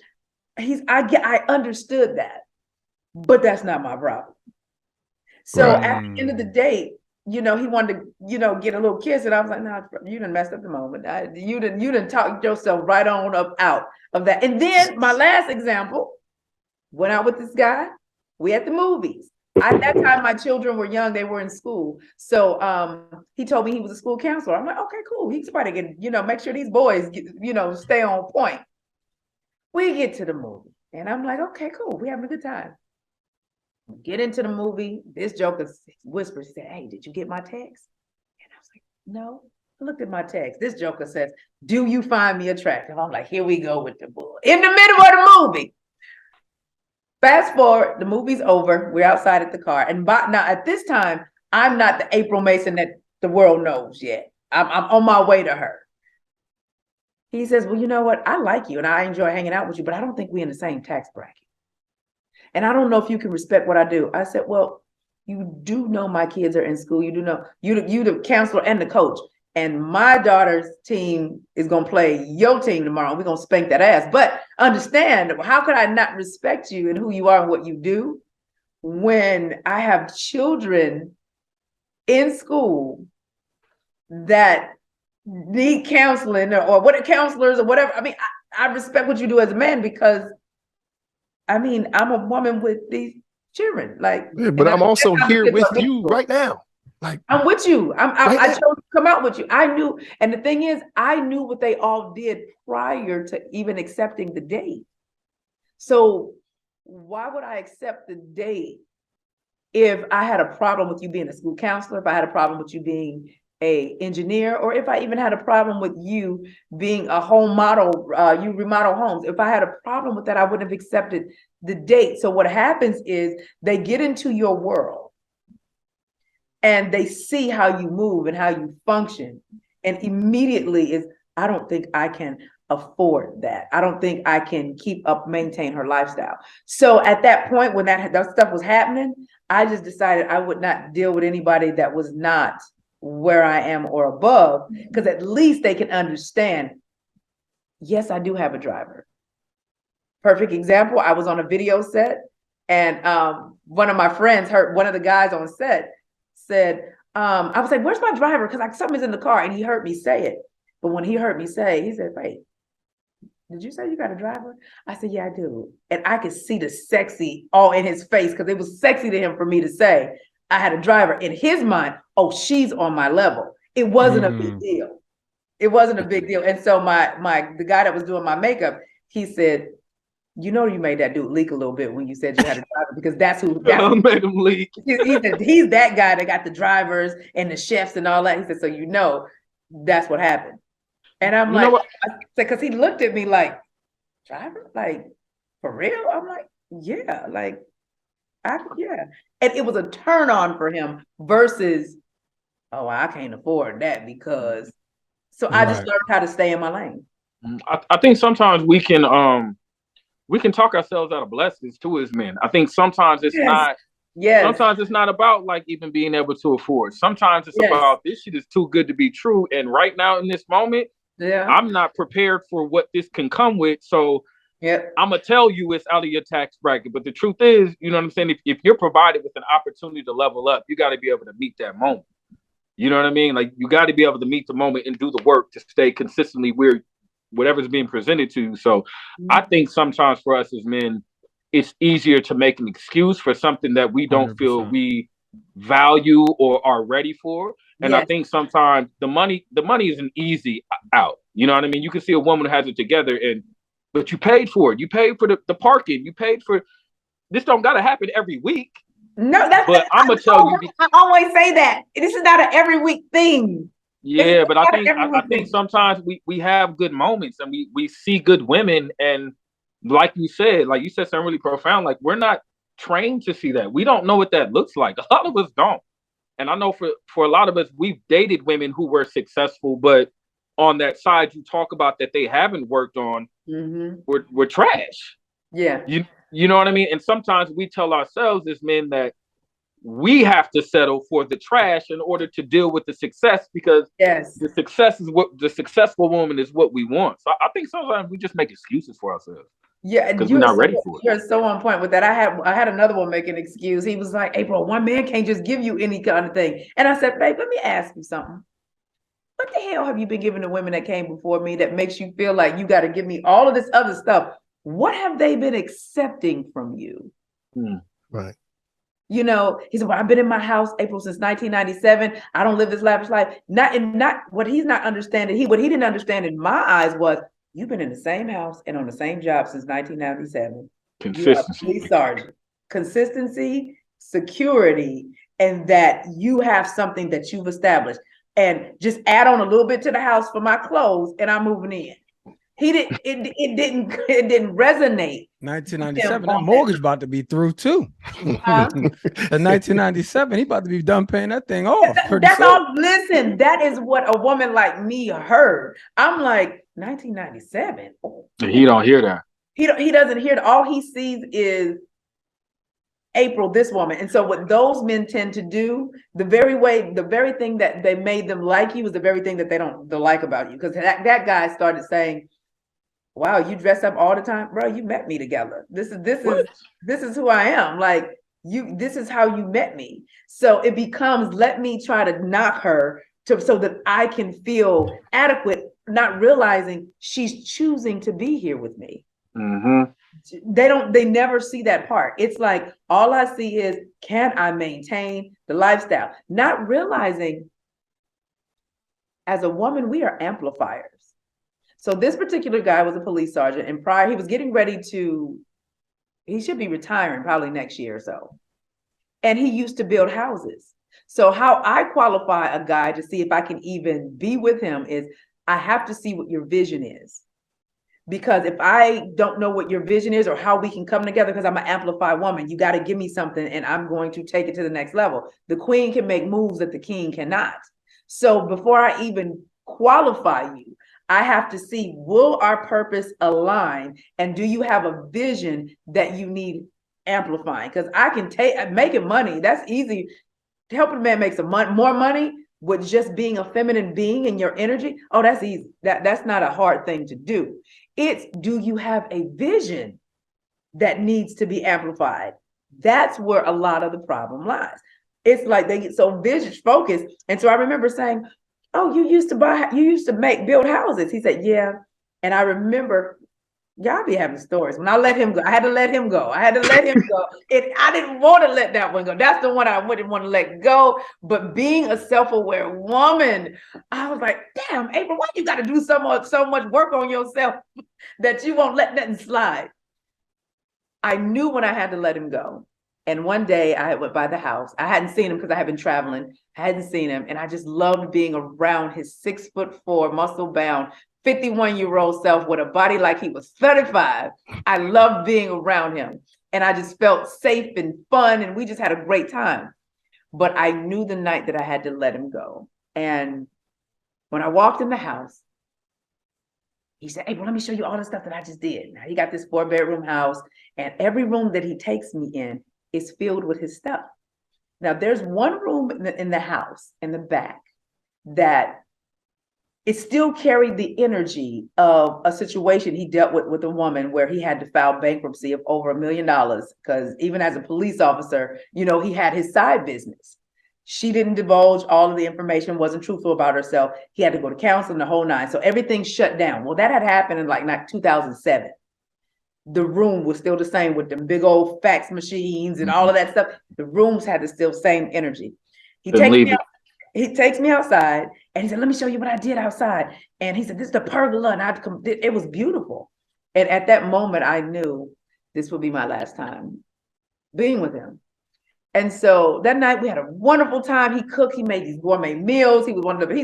I understood that, but that's not my problem. So Right. at the end of the day, he wanted to, get a little kiss. And I was like, no, you done messed up the moment. You done talk yourself right on up out of that. And then my last example, went out with this guy. We at the movies. At that time, my children were young. They were in school. So he told me he was a school counselor. I'm like, okay, cool. He's probably can, make sure these boys get, stay on point. We get to the movie. And I'm like, okay, cool. We're having a good time. Get into the movie. This joker whispers, he said, hey, did you get my text? And I was like, no. I looked at my text. This joker says, do you find me attractive? I'm like, here we go with the bull. In the middle of the movie. Fast forward, the movie's over. We're outside at the car. And now at this time, I'm not the April Mason that the world knows yet. I'm on my way to her. He says, well, you know what? I like you and I enjoy hanging out with you, but I don't think we're in the same tax bracket. And I don't know if you can respect what I do. I said, well, you do know my kids are in school. You do know you the counselor and the coach. And my daughter's team is going to play your team tomorrow. We're going to spank that ass. But understand, how could I not respect you and who you are and what you do when I have children in school that need counseling or what counselors or whatever? I mean, I respect what you do as a man because I'm a woman with these children. But I'm also here with you right now. I'm with you. I chose to come out with you. I knew, and the thing is, I knew what they all did prior to even accepting the date. So why would I accept the date if I had a problem with you being a school counselor, if I had a problem with you being an engineer, or if I even had a problem with you being a home model, you remodel homes. If I had a problem with that, I wouldn't have accepted the date. So what happens is they get into your world and they see how you move and how you function. And immediately is, I don't think I can afford that. I don't think I can maintain her lifestyle. So at that point, when that stuff was happening, I just decided I would not deal with anybody that was not where I am or above, because at least they can understand, yes, I do have a driver. Perfect example, I was on a video set and one of my friends heard one of the guys on set said, I was like, where's my driver? Because something's in the car, and he heard me say it. But when he heard me say, he said, wait, did you say you got a driver? I said, yeah, I do. And I could see the sexy all in his face because it was sexy to him for me to say I had a driver. In his mind, oh, she's on my level. It wasn't a big deal. It wasn't a big deal. And so the guy that was doing my makeup, he said, you know, you made that dude leak a little bit when you said you had a driver, because that's who made him leak. He's that guy that got the drivers and the chefs and all that. He said, so you know, that's what happened. And I'm like, because he looked at me like, driver, like for real? I'm like, yeah, yeah. And it was a turn on for him versus, oh, I can't afford that because. So I just learned how to stay in my lane. I think sometimes we can talk ourselves out of blessings too as men. I think sometimes it's not. Yes. Sometimes it's not about like even being able to afford. Sometimes it's about this shit is too good to be true. And right now in this moment, I'm not prepared for what this can come with. So I'm gonna tell you it's out of your tax bracket. But the truth is, you know what I'm saying? If you're provided with an opportunity to level up, you got to be able to meet that moment. You know what I mean? Like, you got to be able to meet the moment and do the work to stay consistently where whatever's being presented to you. So I think sometimes for us as men, it's easier to make an excuse for something that we don't feel 100%. we value or are ready for. And I Yes. think sometimes the money is an easy out. You know what I mean? You can see a woman who has it together, but you paid for it. You paid for the parking. You paid for this. Don't gotta happen every week. No, that's But I'm gonna tell you, I always say that. This is not an every week thing. yeah. But I not think every I week think thing. sometimes we have good moments and we see good women, and like you said something really profound. Like, we're not trained to see that. We don't know what that looks like. A lot of us don't. And I know for a lot of us, we've dated women who were successful, but on that side you talk about that they haven't worked on, we're trash. Yeah. You know what I mean? And sometimes we tell ourselves as men that we have to settle for the trash in order to deal with the success, because Yes. the success is what the successful woman is what we want. So I think sometimes we just make excuses for ourselves. Yeah, because we're not ready for it. You're so on point with that. I had another one make an excuse. He was like, April, one man can't just give you any kind of thing. And I said, babe, let me ask you something. What the hell have you been giving the women that came before me that makes you feel like you got to give me all of this other stuff? What have they been accepting from you? Right. You know, he said, well, I've been in my house, April, since 1997. I don't live this lavish life. Not what he's not understanding. What he didn't understand in my eyes was, you've been in the same house and on the same job since 1997. You're a police sergeant. Consistency, security, and that you have something that you've established. And just add on a little bit to the house for my clothes, and I'm moving in. It didn't resonate. 1997, that mortgage about to be through too. Huh? In 1997, he about to be done paying that thing off. That's all. Listen, that is what a woman like me heard. I'm like, 1997. He don't hear that. He doesn't hear that. All he sees is April, this woman. And so what those men tend to do, the very thing that they made them like you is the very thing that they like about you. Because that guy started saying, wow, you dress up all the time, bro. You met me together. This is who I am. Like, this is how you met me. So it becomes, let me try to knock her so that I can feel adequate, not realizing she's choosing to be here with me. They never see that part. It's like, all I see is, can I maintain the lifestyle? Not realizing, as a woman, we are amplifiers. So this particular guy was a police sergeant, and prior, he was getting ready he should be retiring probably next year or so. And he used to build houses. So how I qualify a guy to see if I can even be with him is, I have to see what your vision is. Because if I don't know what your vision is or how we can come together, because I'm an amplified woman, you got to give me something and I'm going to take it to the next level. The queen can make moves that the king cannot. So before I even qualify you, I have to see, will our purpose align? And do you have a vision that you need amplifying? Because I can making money. That's easy. Helping a man make more money with just being a feminine being in your energy. Oh, that's easy. That's not a hard thing to do. It's, do you have a vision that needs to be amplified? That's where a lot of the problem lies. It's like they get so vision focused. And so I remember saying, oh, you used to build houses. He said, yeah. And I remember, y'all be having stories. When I let him go, I had to let him go. I didn't want to let that one go. That's the one I wouldn't want to let go. But being a self-aware woman, I was like, damn, April, why you got to do so much work on yourself that you won't let nothing slide? I knew when I had to let him go. And one day I went by the house. I hadn't seen him because I had been traveling. I hadn't seen him. And I just loved being around his 6'4", muscle-bound, 51-year-old self with a body like he was 35. I loved being around him. And I just felt safe and fun. And we just had a great time. But I knew the night that I had to let him go. And when I walked in the house, he said, hey, well, let me show you all the stuff that I just did. Now, he got this 4-bedroom house. And every room that he takes me in is filled with his stuff. Now, there's one room in the house in the back that it still carried the energy of a situation he dealt with a woman where he had to file bankruptcy of over $1 million, because even as a police officer, he had his side business. She didn't divulge all of the information, wasn't truthful about herself. He had to go to counseling, the whole nine. So everything shut down. Well, that had happened in like 2007. The room was still the same with the big old fax machines and all of that stuff. The rooms had the still same energy. He takes me outside and he said, let me show you what I did outside. And he said, this is the pergola. And it was beautiful. And at that moment, I knew this would be my last time being with him. And so that night we had a wonderful time. He cooked, he made these gourmet meals. He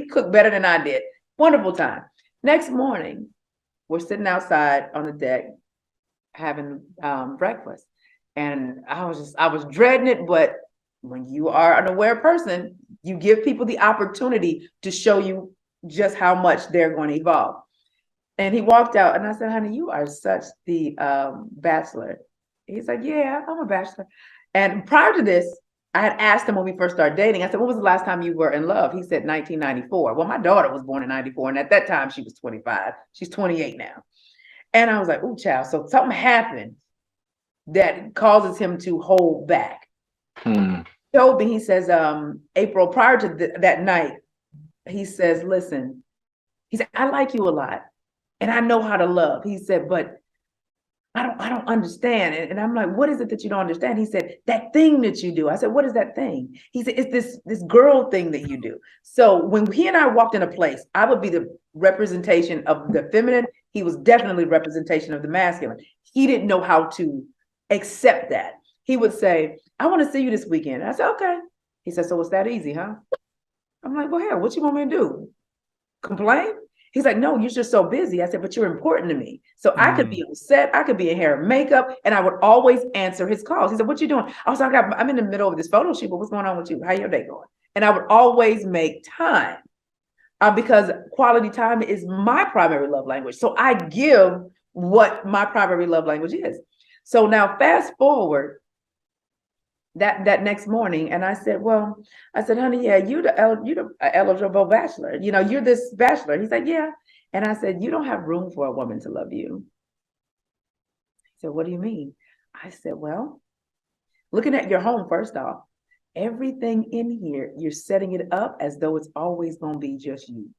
cooked better than I did. Wonderful time. Next morning, we're sitting outside on the deck having breakfast. And I was dreading it, but when you are an aware person, you give people the opportunity to show you just how much they're going to evolve. And he walked out and I said, honey, you are such the bachelor. He's like, yeah, I'm a bachelor. And prior to this, I had asked him when we first started dating, I said, when was the last time you were in love? He said 1994. Well, my daughter was born in 94. And at that time she was 25. She's 28 now. And I was like, ooh, child. So something happened that causes him to hold back. Told me, he says, April, prior to that night, he says, listen, he said, I like you a lot and I know how to love. He said, but I don't understand. And I'm like, what is it that you don't understand? He said, that thing that you do. I said, what is that thing? He said, it's this girl thing that you do. So when he and I walked in a place, I would be the representation of the feminine. He was definitely representation of the masculine. He didn't know how to accept that. He would say, I want to see you this weekend. I said, okay. He said, so it's that easy, huh? I'm like, well, hell, what you want me to do? Complain? He's like, no, you're just so busy. I said, but you're important to me. So I could be on set, I could be in hair and makeup, and I would always answer his calls. He said, what you doing? I was like, I'm in the middle of this photo shoot, but what's going on with you? How your day going? And I would always make time because quality time is my primary love language. So I give what my primary love language is. So now fast forward that next morning, and I said, honey, yeah, you're the eligible bachelor. You know, you're this bachelor. He's like, yeah. And I said, you don't have room for a woman to love you. He said, what do you mean? I said, well, looking at your home, first off, everything in here, you're setting it up as though it's always going to be just you.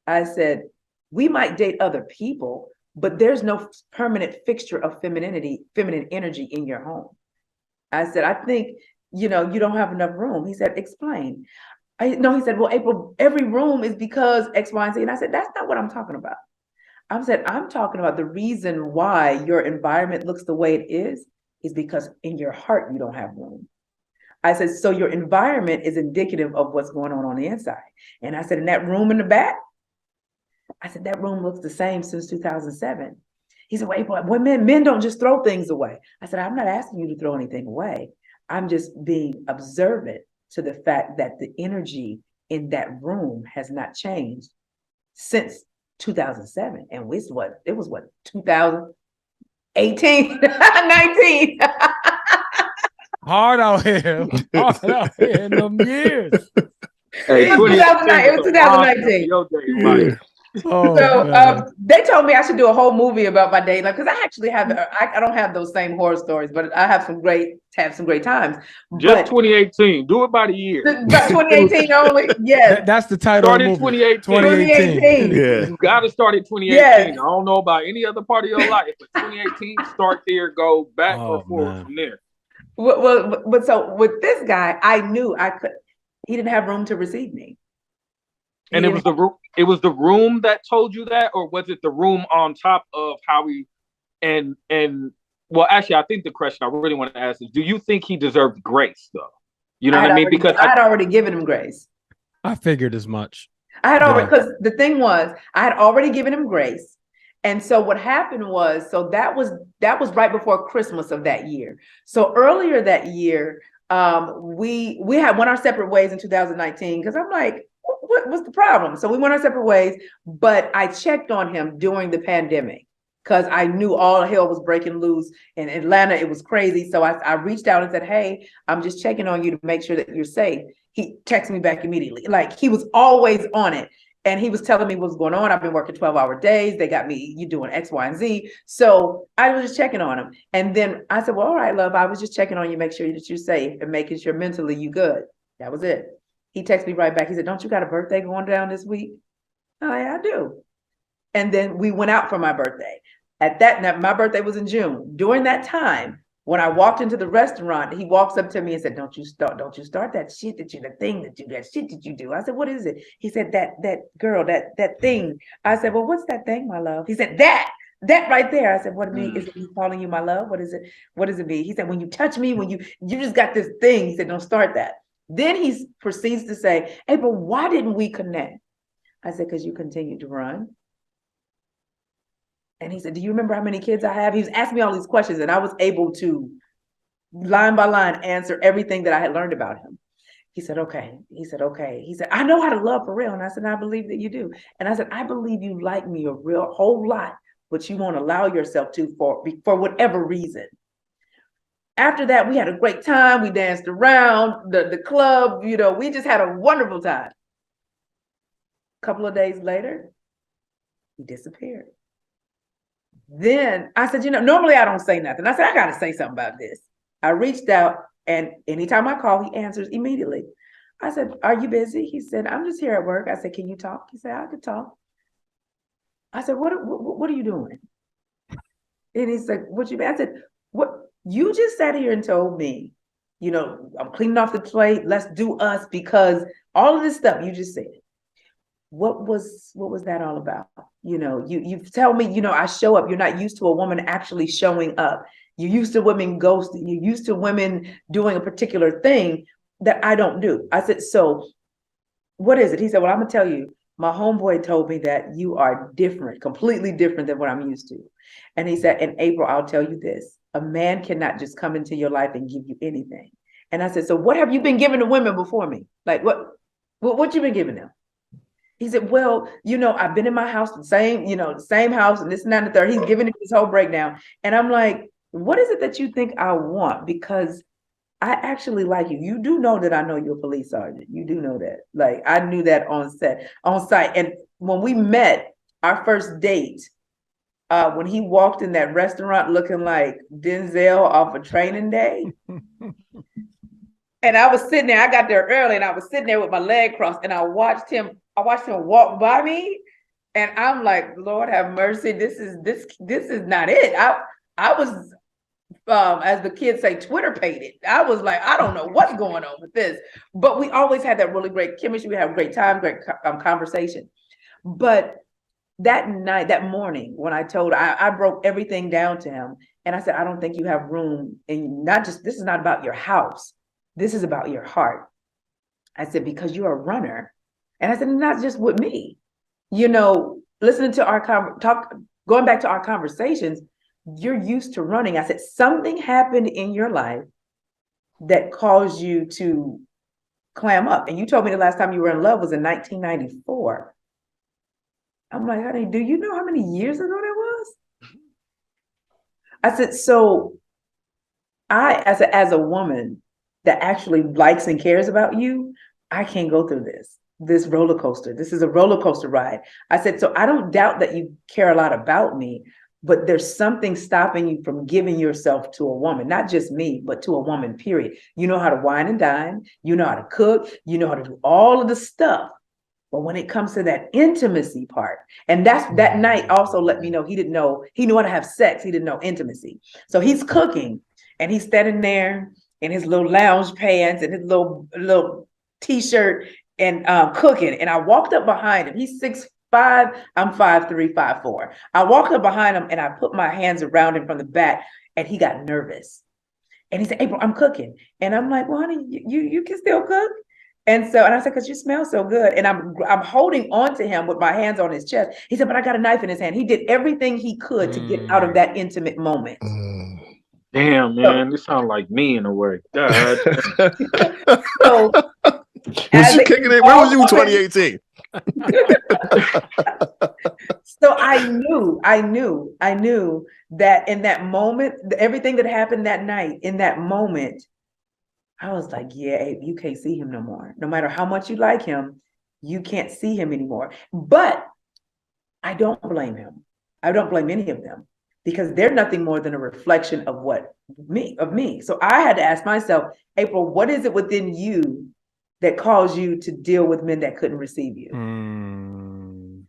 I said, we might date other people, but there's no permanent fixture of feminine energy in your home. I said, I think, you don't have enough room. He said, explain. He said, well, April, every room is because X, Y, and Z. And I said, that's not what I'm talking about. I'm talking about the reason why your environment looks the way it is because in your heart, you don't have room. I said, so your environment is indicative of what's going on the inside. And I said, in that room in the back, I said, that room looks the same since 2007. He said, well, men don't just throw things away. I said, I'm not asking you to throw anything away. I'm just being observant to the fact that the energy in that room has not changed since 2007. And it was 2018, 19. Hard out here in them years. Hey, It was 2019. Your day, They told me I should do a whole movie about my dating life because I actually have. I don't have those same horror stories, but I have some great times. Just 2018. Do it by the year. But 2018 only. Yes. That's the title Start of in the movie. 2018. Yeah. You got to start in 2018. Yes. I don't know about any other part of your life, but 2018, start there, go back or forward from there. Well, but so with this guy, I knew I could. He didn't have room to receive me. And it was the room that told you that, or was it the room on top of how he and well, actually, I think the question I really want to ask is, do you think he deserved grace though? You know what I mean? Because I had already given him grace. I figured as much. I had already, because the thing was, I had already given him grace. And so what happened was, so that was right before Christmas of that year. So earlier that year, we had went our separate ways in 2019 because I'm like, what's the problem? So we went our separate ways, but I checked on him during the pandemic because I knew all hell was breaking loose in Atlanta. It was crazy. So I reached out and said, hey, I'm just checking on you to make sure that you're safe. He texted me back immediately. Like, he was always on it. And he was telling me what's going on. I've been working 12-hour days. They got me, you doing X, Y, and Z. So I was just checking on him. And then I said, well, all right, love, I was just checking on you, make sure that you're safe and making sure mentally you good. That was it. He texted me right back. He said, don't you got a birthday going down this week? I do. And then we went out for my birthday. My birthday was in June. During that time, when I walked into the restaurant, he walks up to me and said, don't you start that shit that you do. I said, what is it? He said, that girl, that thing. I said, well, what's that thing, my love? He said, that right there. I said, what it mean? Is it me calling you my love? What is it? What does it mean? He said, when you touch me, when you just got this thing. He said, don't start that. Then he proceeds to say, April, why didn't we connect? I said, because you continued to run. And he said, do you remember how many kids I have? He was asking me all these questions, and I was able to line by line answer everything that I had learned about him. He said, okay. He said, okay. He said, I know how to love for real. And I said, I believe that you do. And I said, I believe you like me a whole lot, but you won't allow yourself to for whatever reason. After that, we had a great time. We danced around the club. You know, we just had a wonderful time. A couple of days later, he disappeared. Then I said, you know, normally I don't say nothing. I said, I got to say something about this. I reached out, and anytime I call, he answers immediately. I said, are you busy? He said, I'm just here at work. I said, can you talk? He said, I could talk. I said, what are you doing? And he said, what you mean? I said, what? You just sat here and told me, you know, I'm cleaning off the plate. Let's do us, because all of this stuff you just said. What was that all about? You know, you tell me, you know, I show up. You're not used to a woman actually showing up. You're used to women ghosting. You're used to women doing a particular thing that I don't do. I said, so what is it? He said, well, I'm gonna tell you, my homeboy told me that you are different, completely different than what I'm used to. And he said, in April, I'll tell you this, a man cannot just come into your life and give you anything. And I said, so what have you been giving to women before me? Like what you been giving them? He said, well, you know, I've been in my house, the same house, and this and that and the third. He's giving me this whole breakdown. And I'm like, what is it that you think I want? Because I actually like you. You do know that I know you're a police sergeant. You do know that. Like, I knew that on site. And when we met, our first date, when he walked in that restaurant looking like Denzel off of Training Day. And I was sitting there, I got there early, and I was sitting there with my leg crossed, and I watched him walk by me, and I'm like, Lord have mercy, this is not it. I was as the kids say, Twitter pated. I was like, I don't know what's going on with this. But we always had that really great chemistry. We had a great time, great conversation. But that night, that morning, when I broke everything down to him, and I said, I don't think you have room, and this is not about your house. This is about your heart. I said, because you're a runner. And I said, not just with me. You know, listening to going back to our conversations, you're used to running. I said, something happened in your life that caused you to clam up. And you told me the last time you were in love was in 1994. I'm like, honey, do you know how many years ago that was? I said, so as a woman that actually likes and cares about you, I can't go through this roller coaster. This is a roller coaster ride. I said, so I don't doubt that you care a lot about me, but there's something stopping you from giving yourself to a woman, not just me, but to a woman, period. You know how to wine and dine. You know how to cook. You know how to do all of the stuff. But when it comes to that intimacy part, and that night also let me know he knew how to have sex. He didn't know intimacy. So he's cooking, and he's standing there in his little lounge pants and his little t-shirt and cooking. And I walked up behind him. He's 6'5", I'm 5'3", 5'4". I walked up behind him and I put my hands around him from the back, and he got nervous. And he said, April, I'm cooking. And I'm like, well, honey, you can still cook? And I said, because you smell so good. And I'm holding on to him with my hands on his chest. He said, but I got a knife in his hand. He did everything he could to get out of that intimate moment. Damn, man, this sounds like me in a way. God. So, was you kicking it? Where was you in 2018? So I knew that in that moment, everything that happened that night, in that moment, I was like, yeah, Abe, you can't see him no more. No matter how much you like him, you can't see him anymore. But I don't blame him. I don't blame any of them, because they're nothing more than a reflection of me. So I had to ask myself, April, what is it within you that caused you to deal with men that couldn't receive you.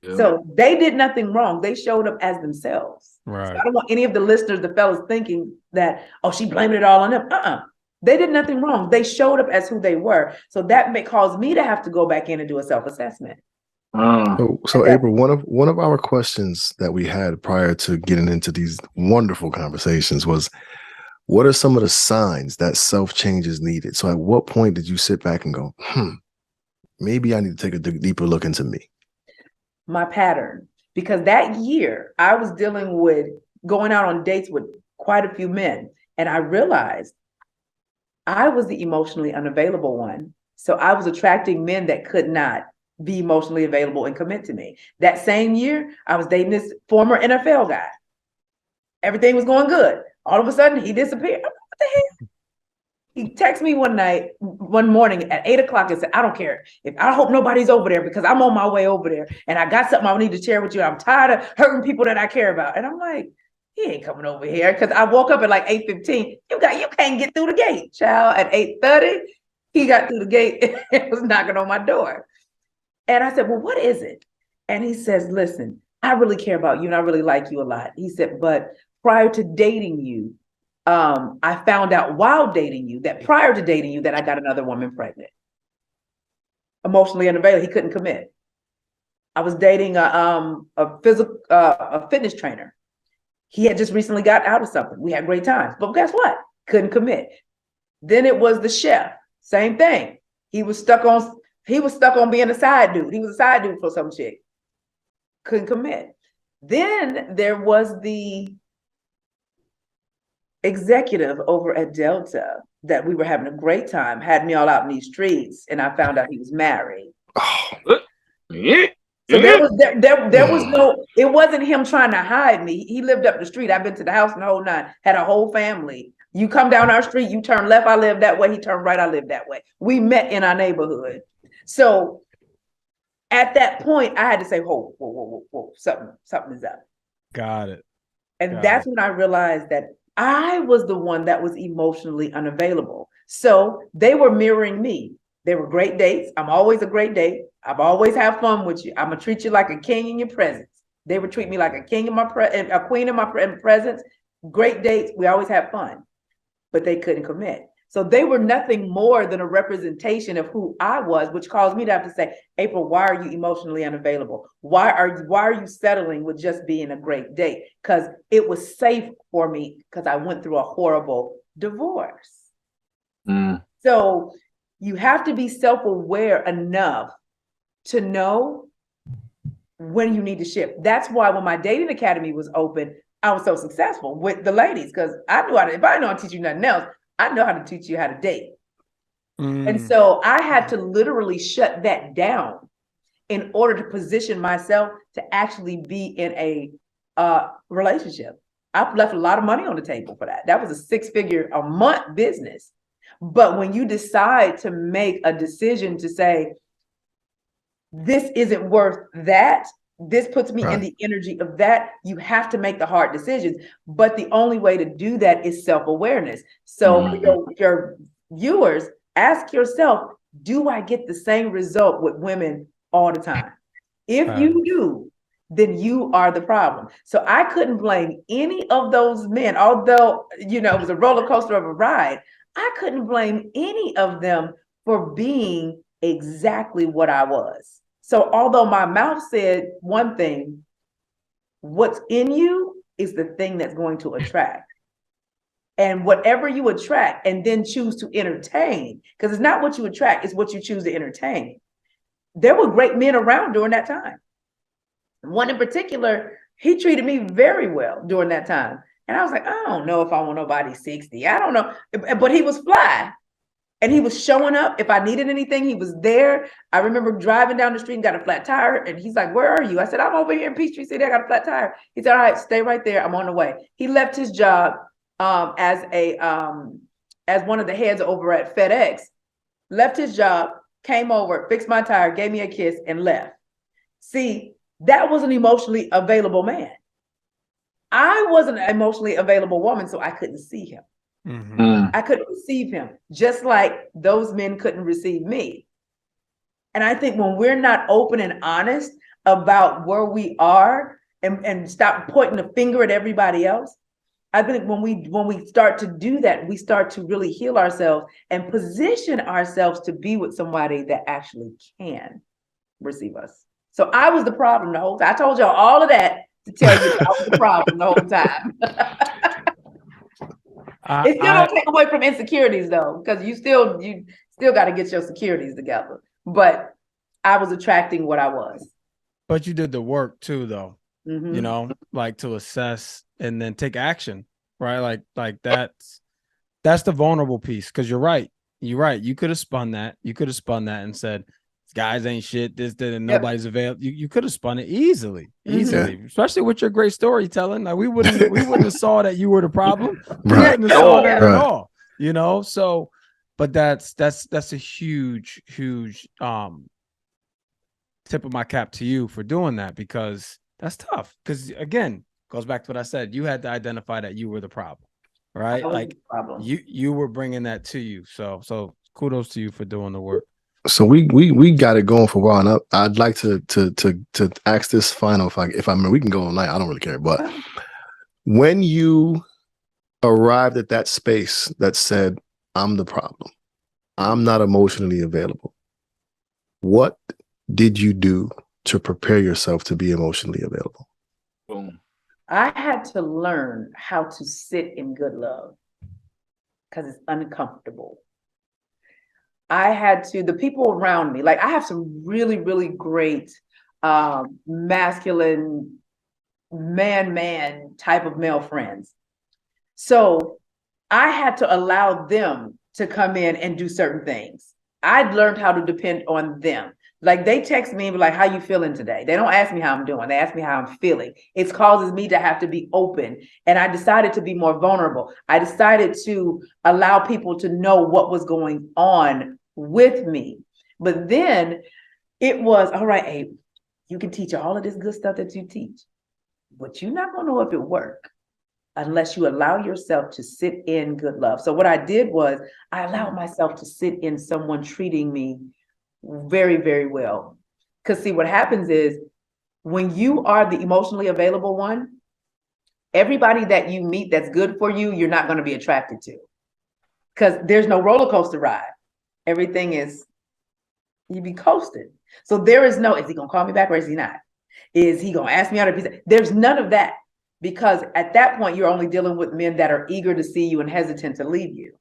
Yeah. So they did nothing wrong. They showed up as themselves. Right. So I don't want any of the listeners, the fellas, thinking that, oh, she blamed it all on them. They did nothing wrong. They showed up as who they were. So that may cause me to have to go back in and do a self-assessment. So April, one of our questions that we had prior to getting into these wonderful conversations was, what are some of the signs that self-change is needed? So at what point did you sit back and go, maybe I need to take a deeper look into me? My pattern, because that year I was dealing with going out on dates with quite a few men, and I realized I was the emotionally unavailable one. So I was attracting men that could not be emotionally available and commit to me. That same year, I was dating this former NFL guy. Everything was going good. All of a sudden, he disappeared. What the hell? He texted me one morning at 8:00 and said, I don't care. I hope nobody's over there because I'm on my way over there and I got something I need to share with you. I'm tired of hurting people that I care about. And I'm like, he ain't coming over here. Because I woke up at like 8:15. You can't get through the gate, child. At 8:30, he got through the gate and was knocking on my door. And I said, well, what is it? And he says, listen, I really care about you and I really like you a lot. He said, but prior to dating you, I found out while dating you that prior to dating you that I got another woman pregnant. Emotionally unavailable, he couldn't commit. I was dating a fitness trainer. He had just recently got out of something. We had great times, but guess what? Couldn't commit. Then it was the chef. Same thing. He was stuck on being a side dude. He was a side dude for some chick. Couldn't commit. Then there was the executive over at Delta that we were having a great time, had me all out in these streets, and I found out he was married. Yeah. So there was no, it wasn't him trying to hide me. He lived up the street. I've been to the house and the whole nine, had a whole family. You come down our street, you turn left, I live that way. He turned right, I live that way. We met in our neighborhood. So at that point, I had to say, whoa, something is up. Got it. And that's when I realized that I was the one that was emotionally unavailable. So they were mirroring me. They were great dates. I'm always a great date. I've always have fun with you. I'm gonna treat you like a king in your presence. They would treat me like a king in my a queen in my presence. Great dates. We always have fun, but they couldn't commit. So they were nothing more than a representation of who I was, which caused me to have to say, April, why are you emotionally unavailable? Why are you settling with just being a great date? Because it was safe for me because I went through a horrible divorce. So you have to be self-aware enough to know when you need to shift. That's why when my dating academy was open, I was so successful with the ladies because I knew if I know how to teach you nothing else, I know how to teach you how to date. And so I had to literally shut that down in order to position myself to actually be in a relationship. I've left a lot of money on the table for that. That was a 6-figure a month business. But when you decide to make a decision to say, this isn't worth that, this puts me in the energy of that, you have to make the hard decisions. But the only way to do that is self-awareness. So your viewers, ask yourself, do I get the same result with women all the time? If you do, then you are the problem. So I couldn't blame any of those men, although, it was a roller coaster of a ride. I couldn't blame any of them for being exactly what I was. So although my mouth said one thing, what's in you is the thing that's going to attract. And whatever you attract and then choose to entertain, because it's not what you attract, it's what you choose to entertain. There were great men around during that time. One in particular, he treated me very well during that time. And I was like, I don't know if I want nobody 60. I don't know. But he was fly. And he was showing up. If I needed anything, he was there. I remember driving down the street and got a flat tire. And he's like, where are you? I said, I'm over here in Peachtree City. I got a flat tire. He said, all right, stay right there. I'm on the way. He left his job as one of the heads over at FedEx, left his job, came over, fixed my tire, gave me a kiss, and left. See, that was an emotionally available man. I wasn't an emotionally available woman, so I couldn't see him. I couldn't receive him, just like those men couldn't receive me. And I think when we're not open and honest about where we are and stop pointing the finger at everybody else, I think when we start to do that, we start to really heal ourselves and position ourselves to be with somebody that actually can receive us. So I was the problem the whole time. I told y'all all of that to tell you I was the problem the whole time. It still don't take away from insecurities though, because you still got to get your securities together. But I was attracting what I was. But you did the work too, though. Mhm. You know, like to assess and then take action, right? Like that's the vulnerable piece. Because you're right. You could have spun that. You could have spun that and said, "Guys ain't shit. This, that, and nobody's available." You could have spun it easily, especially with your great storytelling. Like we wouldn't have saw that you were the problem. We Right. wouldn't have saw that Right. at all. You know, so. But that's a huge tip of my cap to you for doing that, because that's tough. Because again, goes back to what I said. You had to identify that you were the problem, right? Like you were bringing that to you. So kudos to you for doing the work. So we got it going for a while, and I'd like to ask this final. If I mean, we can go all night. I don't really care. But when you arrived at that space that said, "I'm the problem. I'm not emotionally available," what did you do to prepare yourself to be emotionally available? Boom. I had to learn how to sit in good love because it's uncomfortable. I had to, the people around me, like I have some really, really great masculine man type of male friends. So I had to allow them to come in and do certain things. I'd learned how to depend on them. Like they text me and be like, "How you feeling today?" They don't ask me how I'm doing. They ask me how I'm feeling. It causes me to have to be open. And I decided to be more vulnerable. I decided to allow people to know what was going on with me. But then it was, all right, Abe, you can teach all of this good stuff that you teach, but you're not going to know if it works unless you allow yourself to sit in good love. So what I did was I allowed myself to sit in someone treating me very, very well. Because see, what happens is when you are the emotionally available one, everybody that you meet that's good for you, you're not going to be attracted to. Because there's no roller coaster ride. Everything is, you be coasted. So there is no, is he going to call me back or is he not? Is he going to ask me out of pizza? There's none of that. Because at that point, you're only dealing with men that are eager to see you and hesitant to leave you.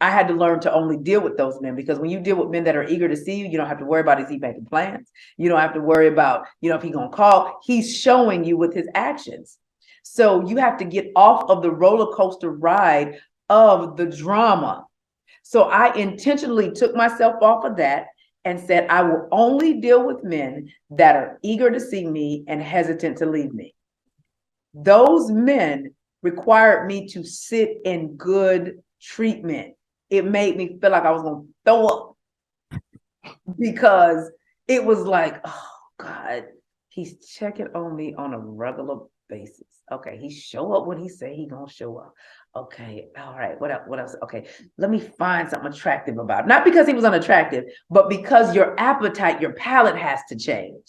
I had to learn to only deal with those men, because when you deal with men that are eager to see you, you don't have to worry about, is he making plans? You don't have to worry about, if he's going to call. He's showing you with his actions. So you have to get off of the roller coaster ride of the drama. So I intentionally took myself off of that and said, I will only deal with men that are eager to see me and hesitant to leave me. Those men required me to sit in good treatment. It made me feel like I was going to throw up, because it was like, oh God, he's checking on me on a regular basis. Okay, he show up when he say he gonna show up. Okay, all right, what else? Okay, let me find something attractive about it. Not because he was unattractive, but because your appetite, your palate has to change.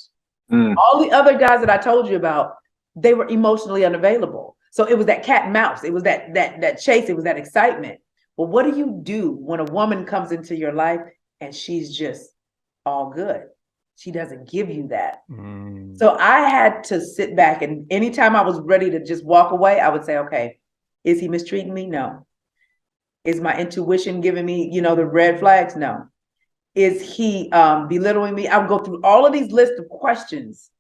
All the other guys that I told you about, they were emotionally unavailable. So it was that cat and mouse. It was that chase. It was that excitement. Well, what do you do when a woman comes into your life and she's just all good? She doesn't give you that. So I had to sit back, and anytime I was ready to just walk away, I would say, okay, is he mistreating me? No. Is my intuition giving me, the red flags? No. Is he belittling me? I would go through all of these lists of questions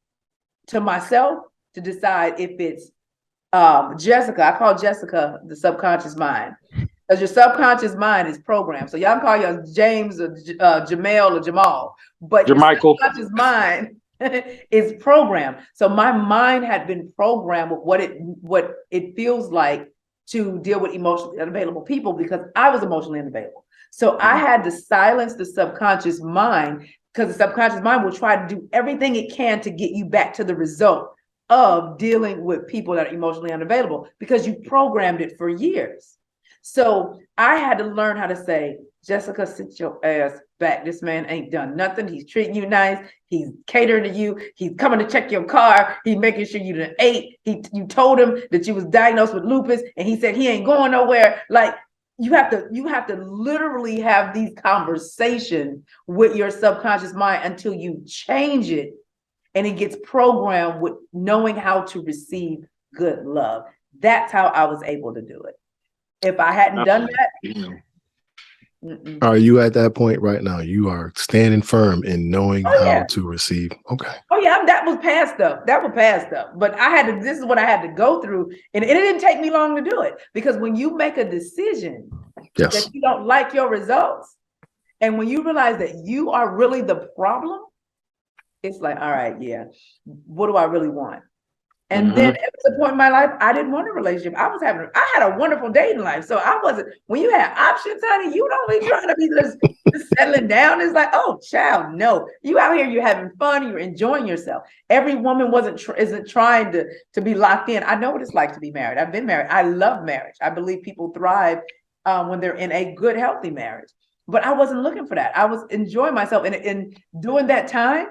to myself to decide if it's Jessica. I call Jessica the subconscious mind, because your subconscious mind is programmed. So y'all call your James or Jamel or Jamal, but your subconscious mind is programmed. So my mind had been programmed with what it feels like to deal with emotionally unavailable people, because I was emotionally unavailable. So I had to silence the subconscious mind, because the subconscious mind will try to do everything it can to get you back to the result of dealing with people that are emotionally unavailable, because you programmed it for years. So I had to learn how to say, Jessica, sit your ass back. This man ain't done nothing. He's treating you nice. He's catering to you. He's coming to check your car. He's making sure you done ate. You told him that you was diagnosed with lupus, and he said he ain't going nowhere. Like, you have to literally have these conversations with your subconscious mind until you change it, and it gets programmed with knowing how to receive good love. That's how I was able to do it. If I hadn't done that, are you at that point right now? You are standing firm in knowing how to receive. Okay. Oh yeah, that was past stuff. That was past stuff. But I had to, this is what I had to go through. And it didn't take me long to do it, because when you make a decision that you don't like your results, and when you realize that you are really the problem, it's like, all right, yeah, what do I really want? And then at the point in my life, I didn't want a relationship. I had a wonderful dating life. So I wasn't, when you had options, honey, you don't be trying to be just settling down. It's like, oh, child, no. You out here, you're having fun, you're enjoying yourself. Every woman isn't trying to be locked in. I know what it's like to be married. I've been married. I love marriage. I believe people thrive when they're in a good, healthy marriage. But I wasn't looking for that. I was enjoying myself. And in doing that time,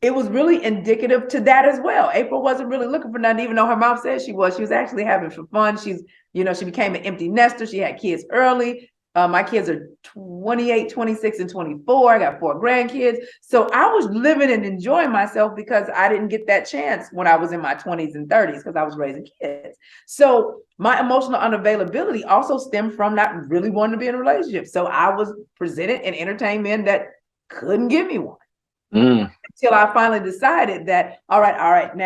it was really indicative to that as well. April wasn't really looking for nothing, even though her mom said she was. She was actually having some fun. She became an empty nester. She had kids early. My kids are 28, 26, and 24. I got 4 grandkids. So I was living and enjoying myself because I didn't get that chance when I was in my 20s and 30s, because I was raising kids. So my emotional unavailability also stemmed from not really wanting to be in a relationship. So I was presented and entertained men that couldn't give me one. Until I finally decided that, all right, it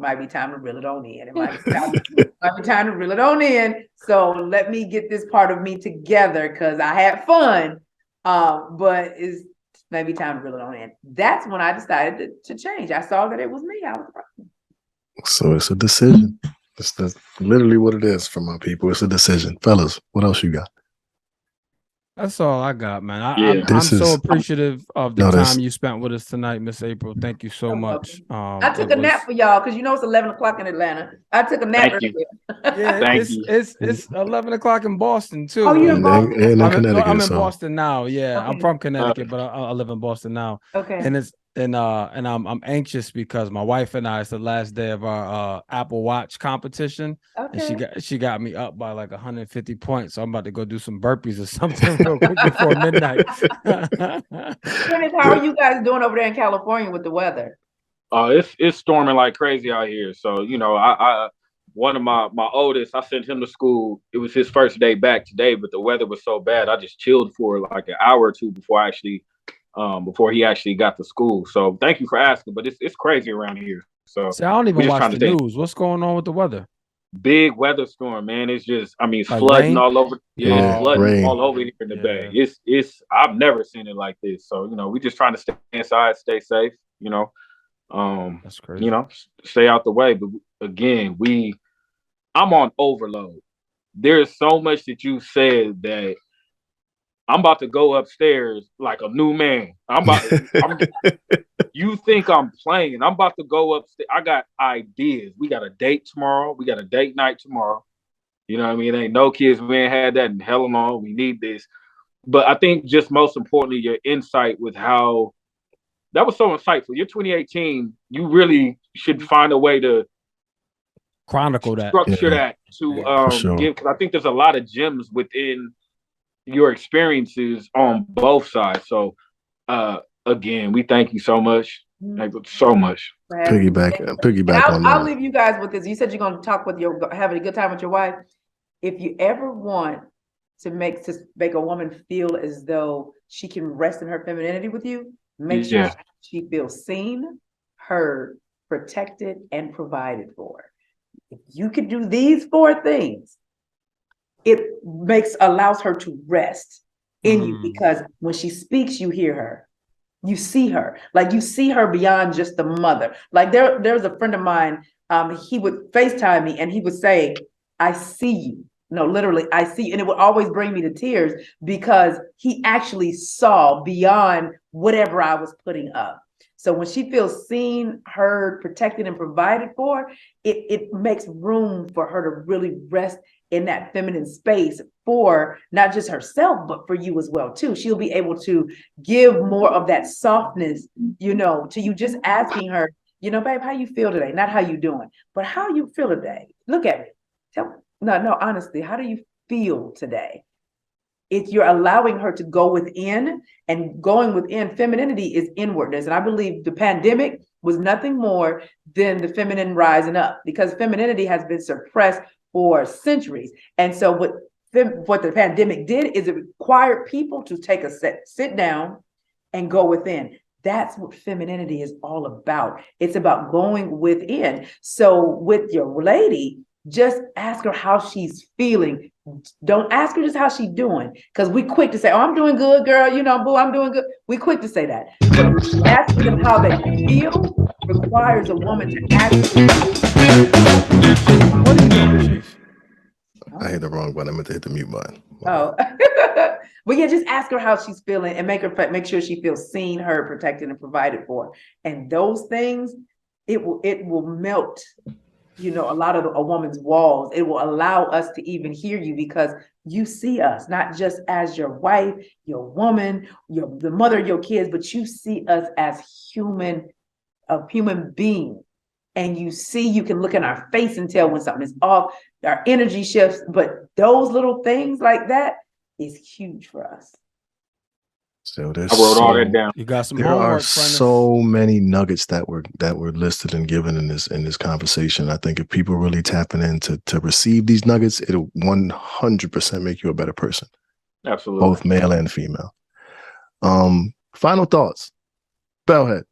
might be time to reel it on in. It might be time to reel it on in. So let me get this part of me together, because I had fun, but it's maybe time to reel it on in. That's when I decided to change. I saw that it was me. I was the problem. So it's a decision. That's literally what it is for my people. It's a decision. Fellas, what else you got? That's all I got, man. I'm so appreciative of the time you spent with us tonight, Miss April. Thank you so much. I took a nap for y'all, because it's 11 o'clock in Atlanta. I took a nap earlier. Yeah, it's 11 o'clock in Boston too. Oh, you're in Boston? And in Connecticut. I'm in Boston now. Yeah, okay. I'm from Connecticut, but I live in Boston now. Okay. And I'm anxious because my wife and I, it's the last day of our Apple Watch competition. Okay. And she got me up by like 150 points. So I'm about to go do some burpees or something real quick before midnight. Dennis, how are you guys doing over there in California with the weather? It's storming like crazy out here. So, I one of my oldest, I sent him to school. It was his first day back today, but the weather was so bad, I just chilled for like an hour or two before he actually got to school. So thank you for asking, but it's crazy around here. So I don't even watch the news. What's going on with the weather? Big weather storm, man. It's just, it's like flooding rain? All over. Yeah, it's flooding rain. All over here in the bay. It's I've never seen it like this. So, we just trying to stay inside, stay safe, That's crazy. Stay out the way. But again, I'm on overload. There's so much that you said that I'm about to go upstairs like a new man. You think I'm playing? I'm about to go upstairs. I got ideas. We got a date tomorrow. We got a date night tomorrow. You know what I mean? Ain't no kids. We ain't had that in hell long. We need this. But I think just most importantly, your insight with how that was so insightful. Your 2018, you really should find a way to chronicle that, structure that to give. Because I think there's a lot of gems within your experiences on both sides. So again, we thank you so much. Thank you so much. Piggyback on that. I'll leave you guys with this. You said you're going to talk with having a good time with your wife. If you ever want to make a woman feel as though she can rest in her femininity with you, make sure she feels seen, heard, protected, and provided for. If you can do these 4 things, it allows her to rest in you, because when she speaks, you hear her, you see her, like you see her beyond just the mother. Like there's a friend of mine, he would FaceTime me and he would say, I see you. No, literally, I see you. And it would always bring me to tears, because he actually saw beyond whatever I was putting up. So when she feels seen, heard, protected, and provided for, it makes room for her to really rest in that feminine space for not just herself, but for you as well too. She'll be able to give more of that softness, to you, just asking her, babe, how you feel today? Not how you doing, but how you feel today. Look at me. No, honestly, how do you feel today? If you're allowing her to go within, and going within, femininity is inwardness. And I believe the pandemic was nothing more than the feminine rising up, because femininity has been suppressed for centuries. And so what the pandemic did is it required people to take a sit down and go within. That's what femininity is all about. It's about going within. So with your lady, just ask her how she's feeling. Don't ask her just how she's doing, because we quick to say, "Oh, I'm doing good, girl. Boo, I'm doing good." We quick to say that. But asking them how they feel requires a woman to actually. What are you doing, Chief? I hit the wrong button. I meant to hit the mute button. Oh, but yeah, just ask her how she's feeling and make sure she feels seen, heard, protected, and provided for. And those things, it will melt, a lot of a woman's walls. It will allow us to even hear you, because you see us not just as your wife, your woman, the mother of your kids, but you see us as a human being. And you can look in our face and tell when something is off, our energy shifts. But those little things like that is huge for us. So I wrote all that down. You got some There homework, are so many nuggets that were listed and given in this conversation. I think if people really tapping in to receive these nuggets, it'll 100% make you a better person. Absolutely. Both male and female. Final thoughts. Bellhead.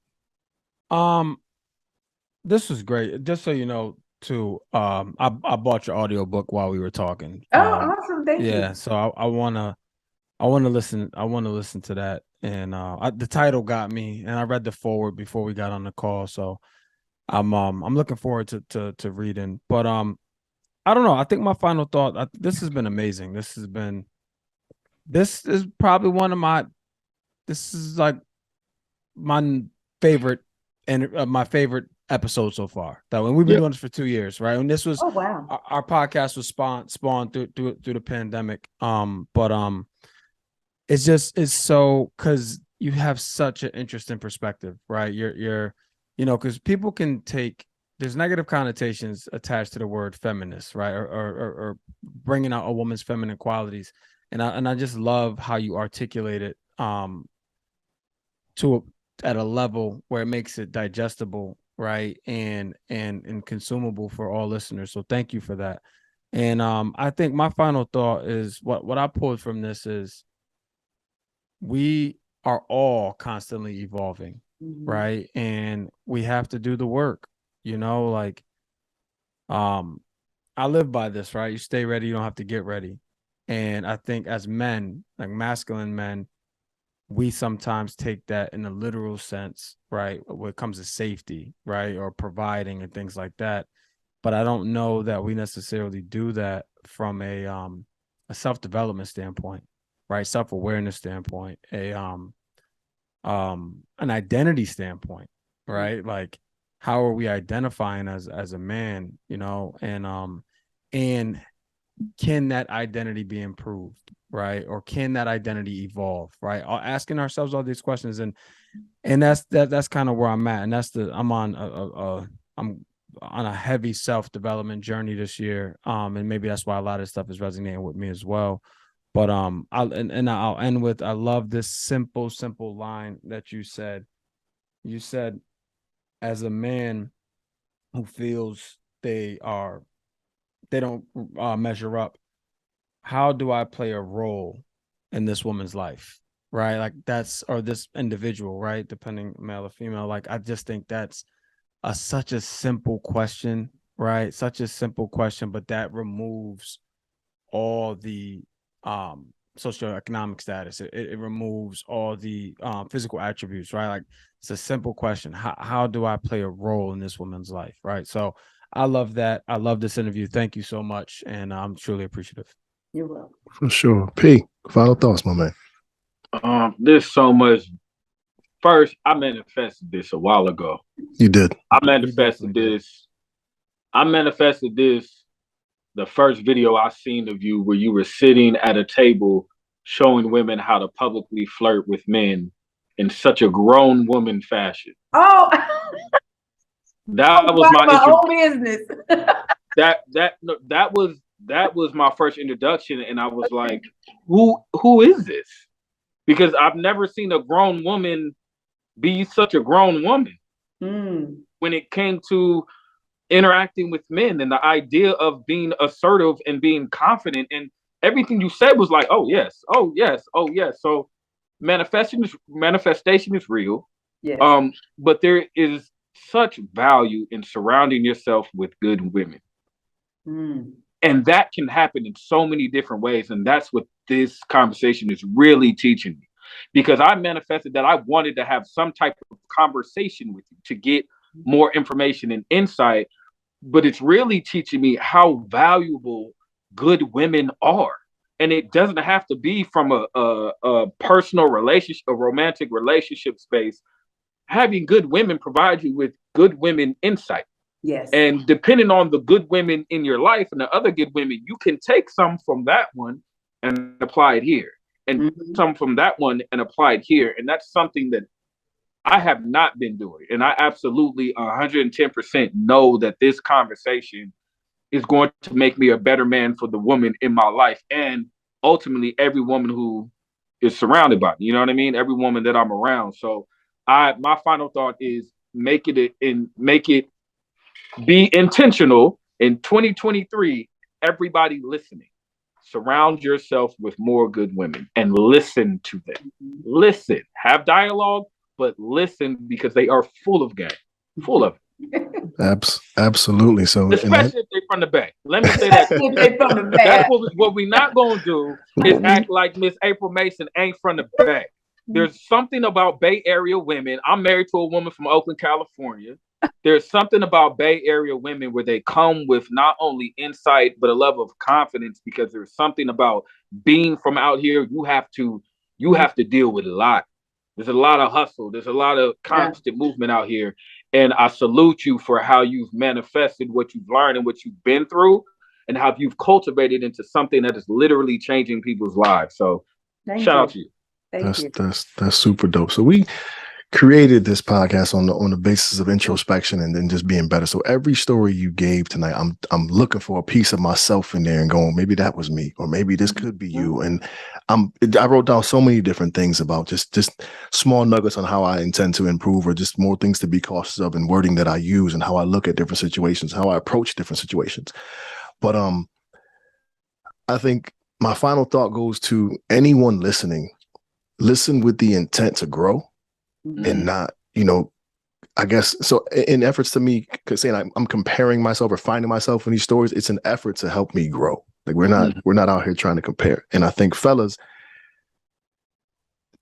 This was great. Just so you know, too, I bought your audiobook while we were talking. Oh, awesome. Thank you. Yeah, so I wanna listen. I want to listen to that. And the title got me, and I read the forward before we got on the call. So I'm looking forward to reading. But I don't know. I think my final thought. This has been amazing. This is probably one of my. This is like my favorite and my favorite episode so far. That when we've been doing this for 2 years, right? And this was our podcast was spawned through the pandemic. It's so, because you have such an interesting perspective, right? You're because people can take, there's negative connotations attached to the word feminist, right? Or bringing out a woman's feminine qualities. And I just love how you articulate it at a level where it makes it digestible, right? And consumable for all listeners. So thank you for that. And I think my final thought is what I pulled from this is we are all constantly evolving, right? And we have to do the work, I live by this, right? You stay ready, you don't have to get ready. And I think as men, like masculine men, we sometimes take that in a literal sense, right? When it comes to safety, right? Or providing and things like that. But I don't know that we necessarily do that from a self-development standpoint, right? Self-awareness standpoint, an identity standpoint, right? Like, how are we identifying as a man, and can that identity be improved, right? Or can that identity evolve, right? Asking ourselves all these questions, and that's kind of where I'm at, and I'm on a heavy self-development journey this year, and maybe that's why a lot of stuff is resonating with me as well. But I'll end with, I love this simple line that you said. You said, as a man who feels they don't measure up, how do I play a role in this woman's life, right? Like or this individual, right? Depending male or female. Like, I just think that's such a simple question, right? Such a simple question, but that removes all the socioeconomic status. It removes all the physical attributes, right? Like, it's a simple question. How do I play a role in this woman's life, right? So I love that. I love this interview. Thank you so much, and I'm truly appreciative. You're welcome. For sure. P, final thoughts, my man. There's so much. First, I manifested this a while ago. You did. I manifested this the first video I seen of you where you were sitting at a table showing women how to publicly flirt with men in such a grown woman fashion. Oh, That was my whole business. that was my first introduction, and I was like, who is this? Because I've never seen a grown woman be such a grown woman when it came to interacting with men and the idea of being assertive and being confident, and everything you said was like, oh yes, oh yes, oh yes. So manifestation is real. Yes. But there is such value in surrounding yourself with good women. And that can happen in so many different ways. And that's what this conversation is really teaching me. Because I manifested that I wanted to have some type of conversation with you to get more information and insight. But it's really teaching me how valuable good women are. And it doesn't have to be from a personal relationship, a romantic relationship space. Having good women provide you with good women insight. Yes. And depending on the good women in your life and the other good women, you can take some from that one and apply it here, and some from that one and apply it here. And that's something that I have not been doing. And I absolutely 110% know that this conversation is going to make me a better man for the woman in my life, and ultimately every woman who is surrounded by me. You know what I mean? Every woman that I'm around. So my final thought is make it be intentional in 2023. Everybody listening, surround yourself with more good women and listen to them. Listen, have dialogue, but listen, because they are full of game, full of it. Absolutely. So, especially if they're from the Bay. Let me say that. That's what we're not going to do is act like Miss April Mason ain't from the Bay. There's something about Bay Area women. I'm married to a woman from Oakland, California. There's something about Bay Area women where they come with not only insight, but a level of confidence, because there's something about being from out here. You have to deal with a lot. There's a lot of hustle. There's a lot of constant movement out here. And I salute you for how you've manifested what you've learned and what you've been through, and how you've cultivated into something that is literally changing people's lives. So shout out to you. That's super dope. So we created this podcast on the basis of introspection and then just being better. So every story you gave tonight, I'm looking for a piece of myself in there and going, maybe that was me, or maybe this could be you. And I wrote down so many different things about just small nuggets on how I intend to improve, or just more things to be cautious of in wording that I use and how I look at different situations, how I approach different situations. But I think my final thought goes to anyone listening. Listen with the intent to grow, and not, I guess, so in efforts to me, because saying I'm comparing myself or finding myself in these stories, it's an effort to help me grow. Like we're not out here trying to compare. And I think, fellas,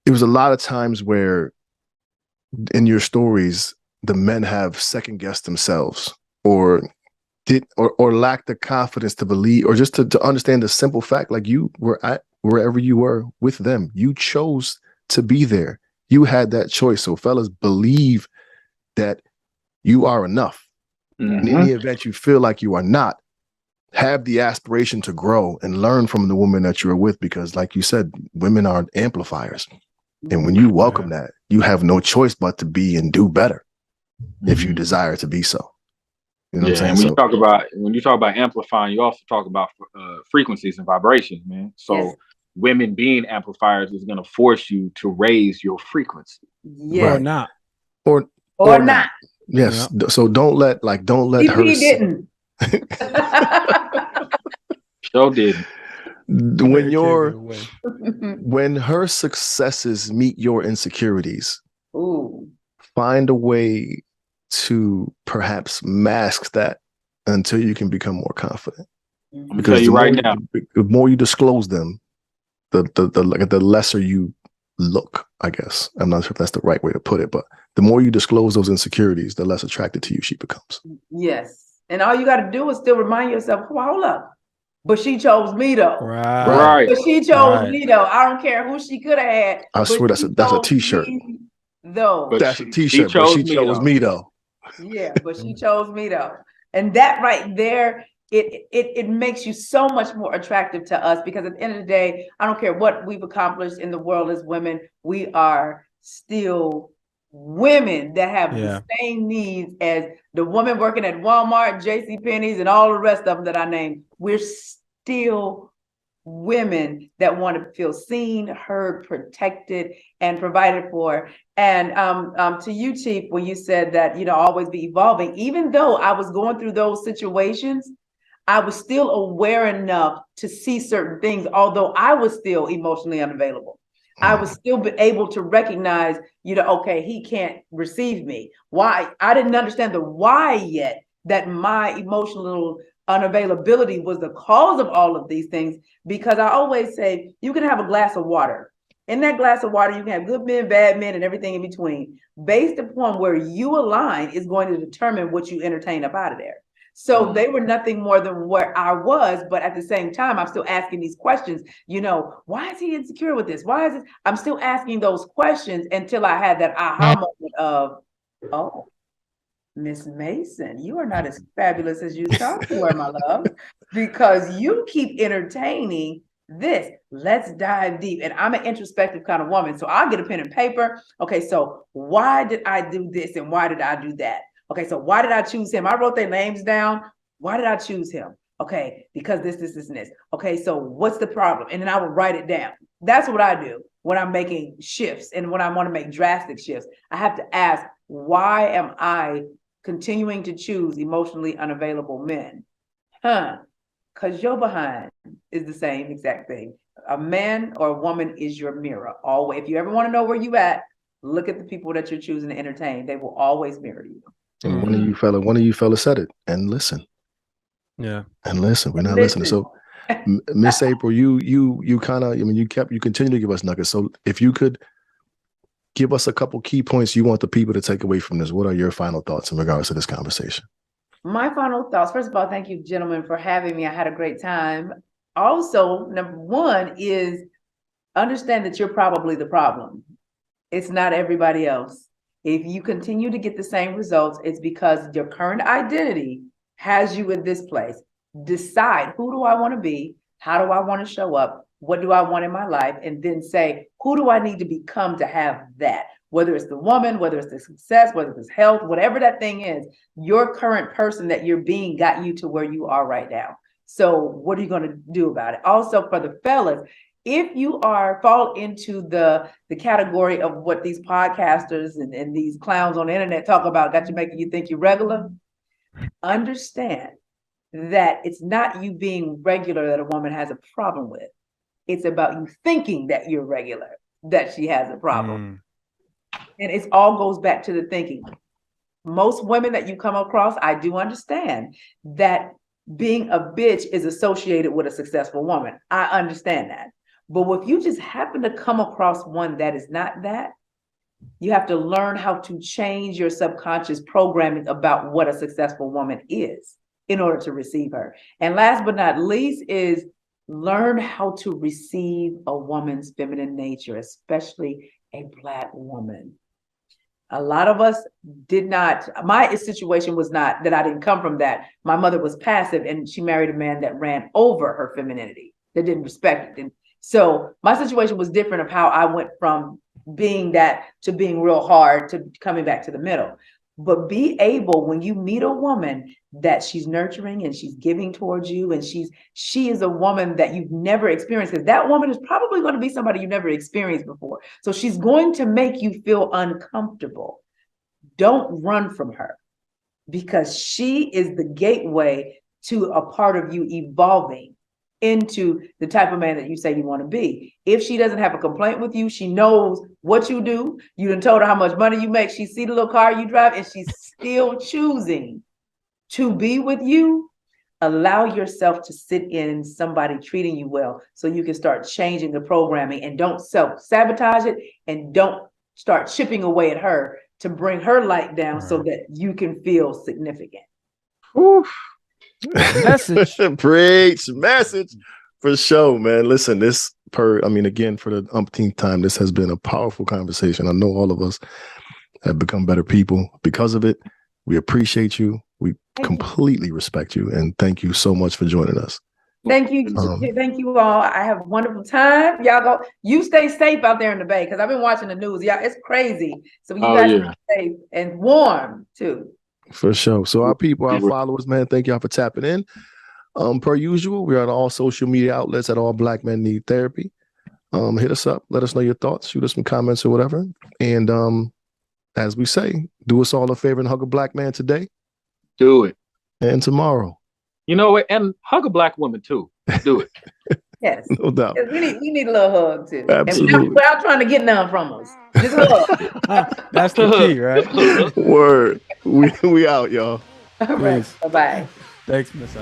it was a lot of times where in your stories, the men have second guessed themselves, or lacked the confidence to believe, or just to understand the simple fact, like you were at wherever you were with them. You chose to be there. You had that choice. So fellas, believe that you are enough. In any event you feel like you are not, have the aspiration to grow and learn from the woman that you're with, because like you said, women are amplifiers. And when you welcome that, you have no choice but to be and do better if you desire to be so. You know what I'm saying? And when you talk about amplifying, you also talk about frequencies and vibrations, man. So women being amplifiers is going to force you to raise your frequency. Yeah. Or not. Or not. Yes. Yeah. So don't let her. He didn't. So did. When her successes meet your insecurities, find a way to perhaps mask that until you can become more confident. Because the more you disclose them, the lesser you look, I guess. I'm not sure if that's the right way to put it, but the more you disclose those insecurities, the less attracted to you she becomes. Yes. And all you got to do is still remind yourself, hold up. But she chose me though. Right. But she chose me though. I don't care who she could have had. I swear that's a t-shirt. Though. That's a t-shirt, but she chose me though. Yeah, but she chose me though. And that right there it makes you so much more attractive to us, because at the end of the day, I don't care what we've accomplished in the world as women, we are still women that have the same needs as the woman working at Walmart, JCPenney's, and all the rest of them that I named. We're still women that want to feel seen, heard, protected, and provided for. And to you, Chief, when you said that, always be evolving, even though I was going through those situations, I was still aware enough to see certain things, although I was still emotionally unavailable. I was still able to recognize, okay, he can't receive me. Why? I didn't understand the why yet, that my emotional unavailability was the cause of all of these things, because I always say you can have a glass of water. In that glass of water, you can have good men, bad men, and everything in between. Based upon where you align is going to determine what you entertain up out of there. So they were nothing more than where I was, but at the same time, I'm still asking these questions. Why is he insecure with this? Why is it? I'm still asking those questions until I had that aha moment of, oh, Miss Mason, you are not as fabulous as you thought you were, my love, because you keep entertaining this. Let's dive deep. And I'm an introspective kind of woman, so I'll get a pen and paper. Okay, so why did I do this and why did I do that? Okay, so why did I choose him? I wrote their names down. Why did I choose him? Okay, because this, and this. Okay, so what's the problem? And then I would write it down. That's what I do when I'm making shifts and when I want to make drastic shifts. I have to ask, why am I continuing to choose emotionally unavailable men? Because your behind is the same exact thing. A man or a woman is your mirror. Always. If you ever want to know where you at, look at the people that you're choosing to entertain. They will always mirror you. And one of you fellas said it. And listen. Yeah. And listen. We're not listening. So Miss April, you kind of, you continue to give us nuggets. So if you could give us a couple key points you want the people to take away from this, what are your final thoughts in regards to this conversation? My final thoughts, first of all, thank you, gentlemen, for having me. I had a great time. Also, number one is understand that you're probably the problem. It's not everybody else. If you continue to get the same results, it's because your current identity has you in this place. Decide, who do I want to be? How do I want to show up? What do I want in my life? And then say, who do I need to become to have that? Whether it's the woman, whether it's the success, whether it's health, whatever that thing is, your current person that you're being got you to where you are right now. So what are you going to do about it? Also, for the fellas, if you fall into the category of what these podcasters and these clowns on the internet talk about, making you think you're regular, understand that it's not you being regular that a woman has a problem with. It's about you thinking that you're regular, that she has a problem. And it all goes back to the thinking. Most women that you come across, I do understand that being a bitch is associated with a successful woman. I understand that. But if you just happen to come across one that is not that, you have to learn how to change your subconscious programming about what a successful woman is in order to receive her. And last but not least is learn how to receive a woman's feminine nature, especially a Black woman. A lot of us did not. My situation was not that I didn't come from that. My mother was passive and she married a man that ran over her femininity, that didn't respect it. And so my situation was different of how I went from being that to being real hard to coming back to the middle. But be able, when you meet a woman that she's nurturing and she's giving towards you, and she is a woman that you've never experienced, because that woman is probably going to be somebody you've never experienced before. So she's going to make you feel uncomfortable. Don't run from her, because she is the gateway to a part of you evolving into the type of man that you say you want to be. If she doesn't have a complaint with you, she knows what you do. You done told her how much money you make. She see the little car you drive and she's still choosing to be with you. Allow yourself to sit in somebody treating you well so you can start changing the programming, and don't self-sabotage it, and don't start chipping away at her to bring her light down so that you can feel significant. Oof. Message. Preach, message for sure, man. Listen, again, for the umpteenth time, this has been a powerful conversation. I know all of us have become better people because of it. We appreciate you. We Thank you. completely respect you. And thank you so much for joining us. Thank you. Thank you all. I have a wonderful time. Y'all go. You stay safe out there in the Bay because I've been watching the news. Yeah, it's crazy. So you guys stay safe and warm too. For sure. So our people, our followers, man, thank y'all for tapping in. Per usual, we're on all social media outlets at All Black Men Need Therapy. Hit us up. Let us know your thoughts. Shoot us some comments or whatever. And as we say, do us all a favor and hug a black man today. Do it. And tomorrow. You know what? And hug a black woman too. Do it. Yes. No doubt. We need a little hug too. Absolutely. And without trying to get none from us. Just hug. That's the key, right? Word. We out, y'all. All right. Bye-bye. Thanks, Miss.